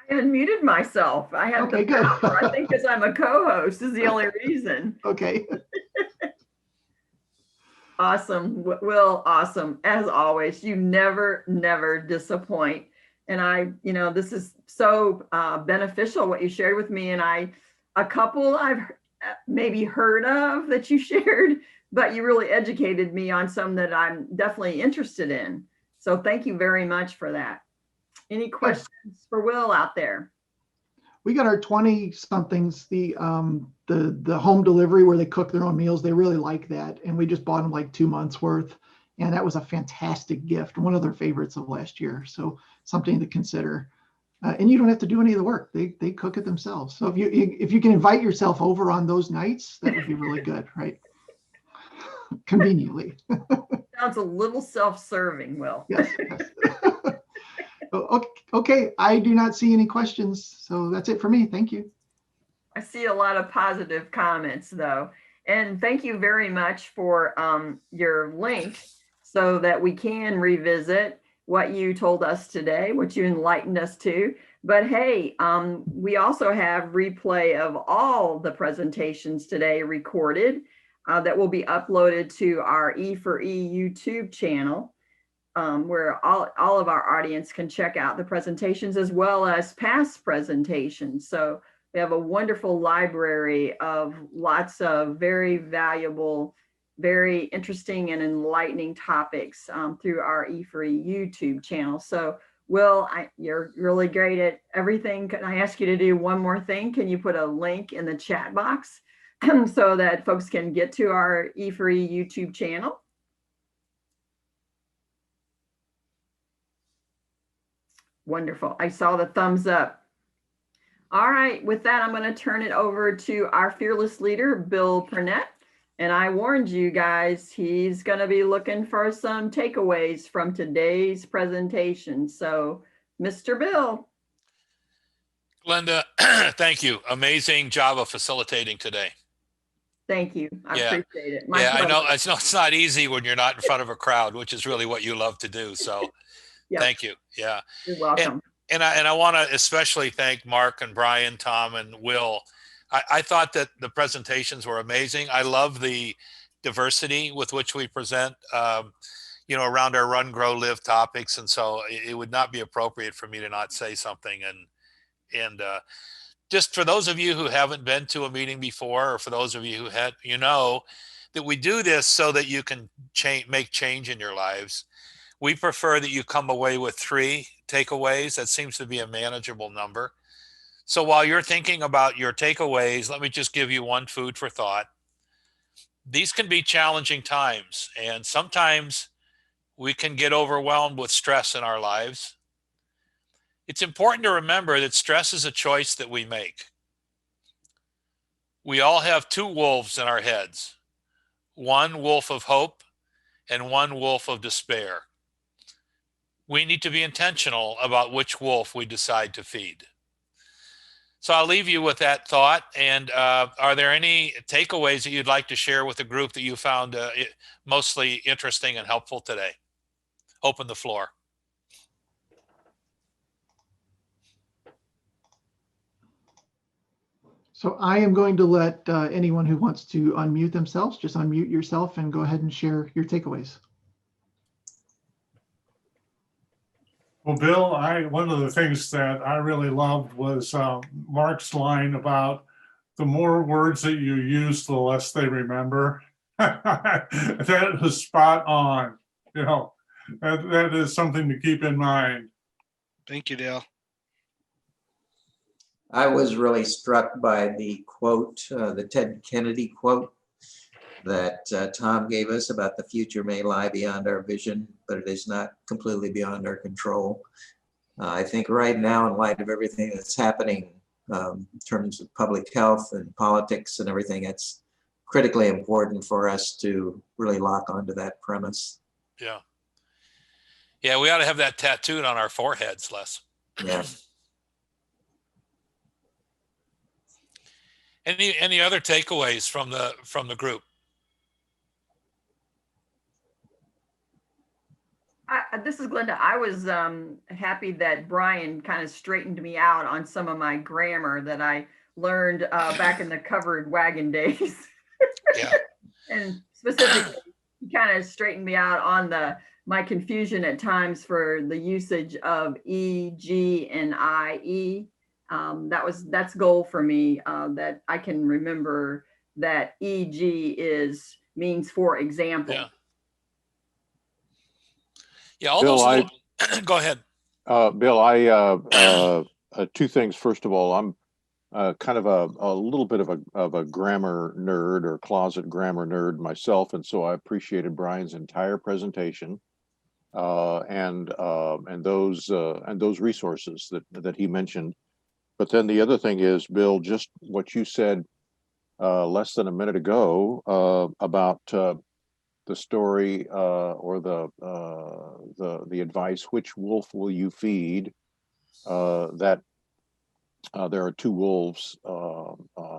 I unmuted myself. I have Okay, the good. power. I think because I'm a co-host is the only reason. Okay. Awesome. Will, awesome. As always, you never disappoint. And this is so beneficial what you shared with me. And a couple I've maybe heard of that you shared, but you really educated me on some that I'm definitely interested in. So thank you very much for that. Any questions for Will out there? We got our 20-somethings, the home delivery where they cook their own meals. They really like that. And we just bought them like 2 months worth. And that was a fantastic gift. One of their favorites of last year. So something to consider. And you don't have to do any of the work. They cook it themselves. So if you can invite yourself over on those nights, that would be really good, right? Conveniently. Sounds a little self-serving, Will. Yes. Okay, I do not see any questions. So that's it for me. Thank you. I see a lot of positive comments though. And thank you very much for your link so that we can revisit what you told us today, what you enlightened us to. But hey, we also have replay of all the presentations today recorded that will be uploaded to our E4E YouTube channel, where all of our audience can check out the presentations as well as past presentations. So we have a wonderful library of lots of very valuable, very interesting and enlightening topics through our E4E YouTube channel. So Will, you're really great at everything. Can I ask you to do one more thing? Can you put a link in the chat box so that folks can get to our E4E YouTube channel? Wonderful. I saw the thumbs up. All right, with that, I'm going to turn it over to our fearless leader, Bill Purnett. And I warned you guys, he's going to be looking for some takeaways from today's presentation. So, Mr. Bill. Glenda, thank you. Amazing job of facilitating today. Thank you. I appreciate it. I know it's not easy when you're not in front of a crowd, which is really what you love to do. So thank you. Yeah. You're welcome. And I want to especially thank Mark and Brian, Tom and Will. I thought that the presentations were amazing. I love the diversity with which we present, around our run, grow, live topics. And so it would not be appropriate for me to not say something. And just for those of you who haven't been to a meeting before, or for those of you who had, that we do this so that you can make change in your lives. We prefer that you come away with 3 takeaways. That seems to be a manageable number. So while you're thinking about your takeaways, let me just give you one food for thought. These can be challenging times, and sometimes we can get overwhelmed with stress in our lives. It's important to remember that stress is a choice that we make. We all have 2 wolves in our heads, one wolf of hope and one wolf of despair. We need to be intentional about which wolf we decide to feed. So I'll leave you with that thought. And are there any takeaways that you'd like to share with the group that you found mostly interesting and helpful today? Open the floor. So I am going to let anyone who wants to unmute themselves, just unmute yourself and go ahead and share your takeaways. Well, Bill, one of the things that I really loved was Mark's line about the more words that you use, the less they remember. That is spot on. You know, that is something to keep in mind. Thank you, Dale. I was really struck by the quote, the Ted Kennedy quote that Tom gave us about the future may lie beyond our vision, but it is not completely beyond our control. I think right now, in light of everything that's happening in terms of public health and politics and everything, it's critically important for us to really lock onto that premise. Yeah. Yeah, we ought to have that tattooed on our foreheads, Les. Yeah. Any other takeaways from the group? This is Glenda. I was happy that Brian kind of straightened me out on some of my grammar that I learned back in the covered wagon days. Yeah. And specifically, he kind of straightened me out on my confusion at times for the usage of E, G, and IE. That's goal for me, that I can remember that EG means for example. Yeah. Yeah, all Bill, those little, go ahead. Bill, two things. First of all, I'm kind of a little bit of a grammar nerd or closet grammar nerd myself, and so I appreciated Brian's entire presentation and those resources that he mentioned. But then the other thing is, Bill, just what you said less than a minute ago about the story or the advice, which wolf will you feed? That there are two wolves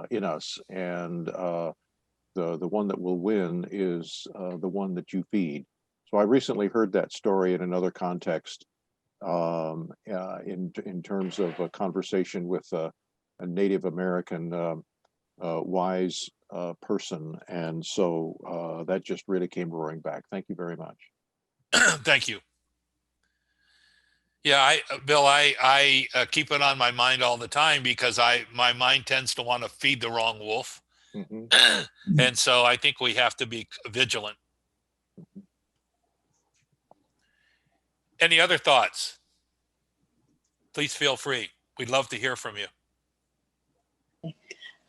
in us, and the one that will win is the one that you feed. So I recently heard that story in another context, in terms of a conversation with a Native American wise person, and so that just really came roaring back. Thank you very much. Thank you. Yeah, Bill, I keep it on my mind all the time because my mind tends to want to feed the wrong wolf. Mm-hmm. And so I think we have to be vigilant. Any other thoughts? Please feel free. We'd love to hear from you.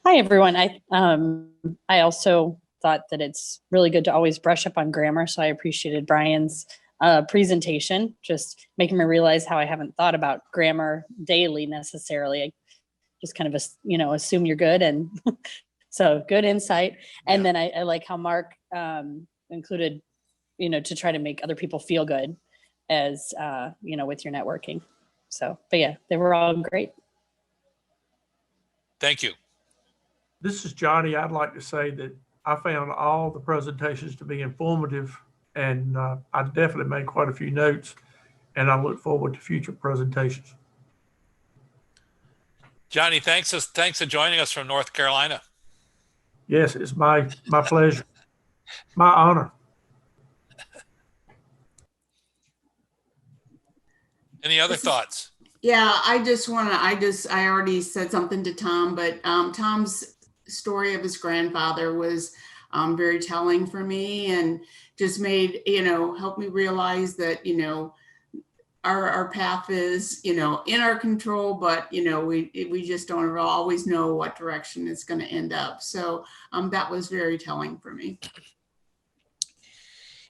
Hi, everyone. I also thought that it's really good to always brush up on grammar. So I appreciated Brian's presentation, just making me realize how I haven't thought about grammar daily necessarily. I just kind of, assume you're good. And so good insight. And then I like how Mark included, to try to make other people feel good as, with your networking. So, but yeah, they were all great. Thank you. This is Johnny. I'd like to say that I found all the presentations to be informative, and I definitely made quite a few notes, and I look forward to future presentations. Johnny, thanks for joining us from North Carolina. Yes, it's my pleasure, my honor. Any other thoughts? Yeah, I already said something to Tom, but Tom's story of his grandfather was very telling for me, and just made, helped me realize that, our path is, in our control, but, we just don't always know what direction it's going to end up. So that was very telling for me.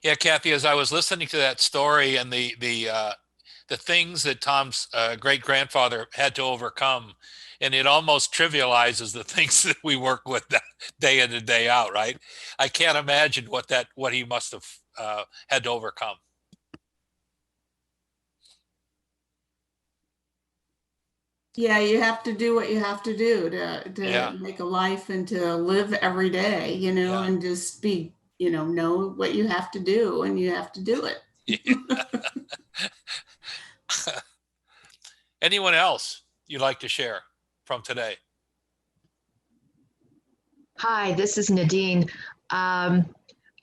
Yeah, Kathy, as I was listening to that story and the things that Tom's great-grandfather had to overcome, and it almost trivializes the things that we work with day in and day out, right? I can't imagine what he must have had to overcome. Yeah, you have to do what you have to do to Yeah. make a life and to live every day, Yeah. and just be, know what you have to do and you have to do it. Anyone else you'd like to share from today? Hi, this is Nadine. I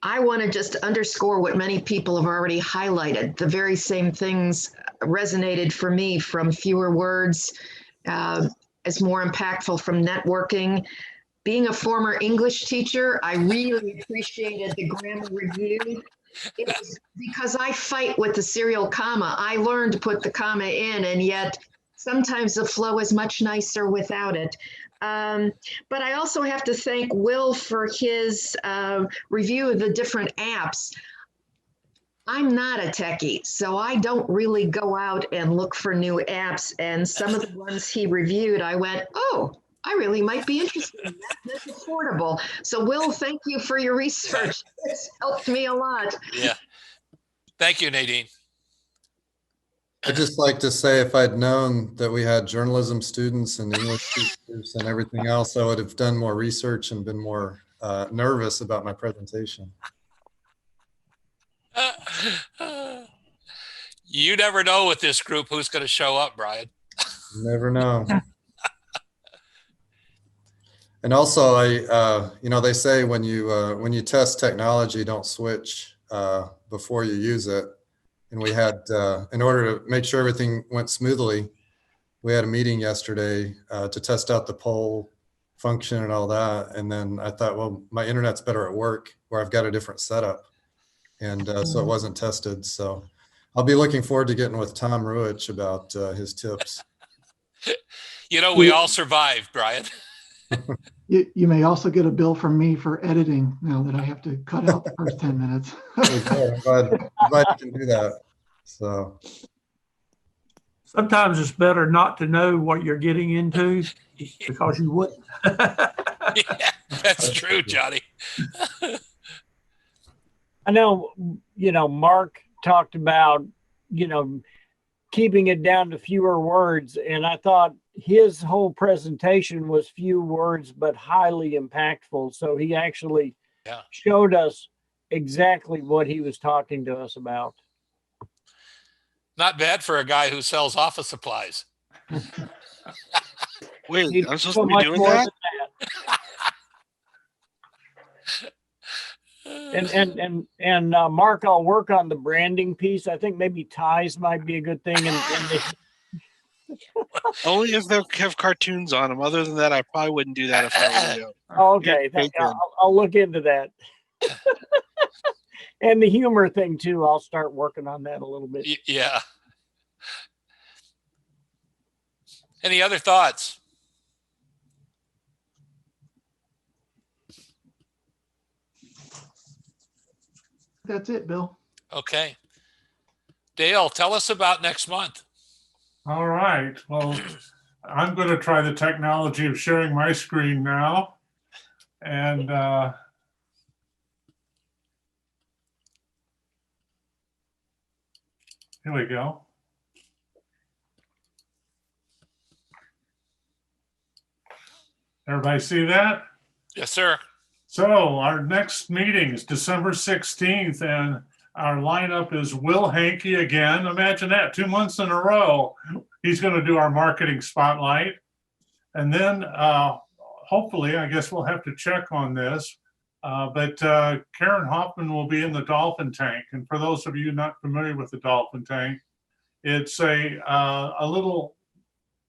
want to just underscore what many people have already highlighted. The very same things resonated for me, from fewer words as more impactful, from networking. Being a former English teacher, I really appreciated the grammar review. It was because I fight with the serial comma. I learned to put the comma in, and yet sometimes the flow is much nicer without it. But I also have to thank Will for his review of the different apps. I'm not a techie, so I don't really go out and look for new apps. And some of the ones he reviewed, I went, oh, I really might be interested in that. That's affordable. So Will, thank you for your research. It's helped me a lot. Yeah. Thank you, Nadine. I'd just like to say, if I'd known that we had journalism students and English teachers and everything else, I would have done more research and been more nervous about my presentation. You never know with this group who's going to show up, Brian. You never know. And also, they say when you test technology, don't switch before you use it. And we had, in order to make sure everything went smoothly, we had a meeting yesterday to test out the poll function and all that. And then I thought, well, my internet's better at work where I've got a different setup. And so it wasn't tested. So I'll be looking forward to getting with Tom Ruich about his tips. We all survived, Brian. You may also get a bill from me for editing now that I have to cut out the first 10 minutes. Okay, I'm glad you can do that. So Sometimes it's better not to know what you're getting into because you wouldn't. Yeah, that's true, Johnny. I know, Mark talked about, keeping it down to fewer words. And I thought his whole presentation was few words, but highly impactful. So he actually showed us exactly what he was talking to us about. Not bad for a guy who sells office supplies. Wait, I'm supposed to be doing that? And Mark, I'll work on the branding piece. I think maybe ties might be a good thing. Only if they have cartoons on them. Other than that, I probably wouldn't do that if I were you. Okay, I'll look into that. And the humor thing too. I'll start working on that a little bit. Yeah. Any other thoughts? That's it, Bill. Okay. Dale, tell us about next month. All right. Well, I'm going to try the technology of sharing my screen now. And here we go. Everybody see that? Yes, sir. So our next meeting is December 16th, and our lineup is Will Hankey again. Imagine that, 2 months in a row. He's going to do our marketing spotlight. And then hopefully, I guess we'll have to check on this, but Karen Hoffman will be in the Dolphin Tank. And for those of you not familiar with the Dolphin Tank, it's a little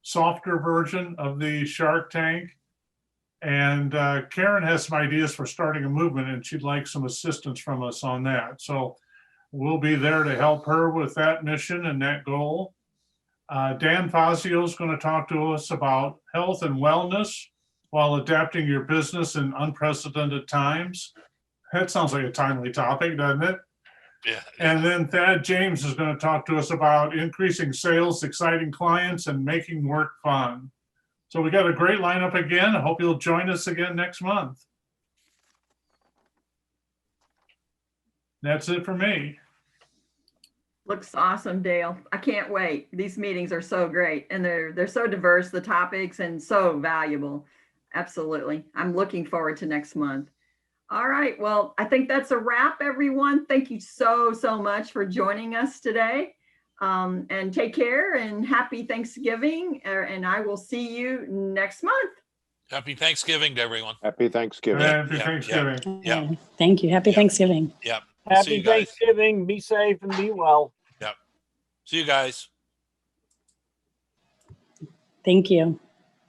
softer version of the Shark Tank. And Karen has some ideas for starting a movement, and she'd like some assistance from us on that. So we'll be there to help her with that mission and that goal. Dan Fazio is going to talk to us about health and wellness while adapting your business in unprecedented times. That sounds like a timely topic, doesn't it? Yeah. And then Thad James is going to talk to us about increasing sales, exciting clients, and making work fun. So we got a great lineup again. I hope you'll join us again next month. That's it for me. Looks awesome, Dale. I can't wait. These meetings are so great and they're so diverse, the topics, and so valuable. Absolutely. I'm looking forward to next month. All right. Well, I think that's a wrap, everyone. Thank you so much for joining us today. And take care and happy Thanksgiving. And I will see you next month. Happy Thanksgiving to everyone. Happy Thanksgiving. Happy Yeah, Thanksgiving. Yeah. Thank you. Happy Yeah. Thanksgiving. Yep. See Happy you guys. Thanksgiving. Be safe and be well. Yep. See you guys. Thank you.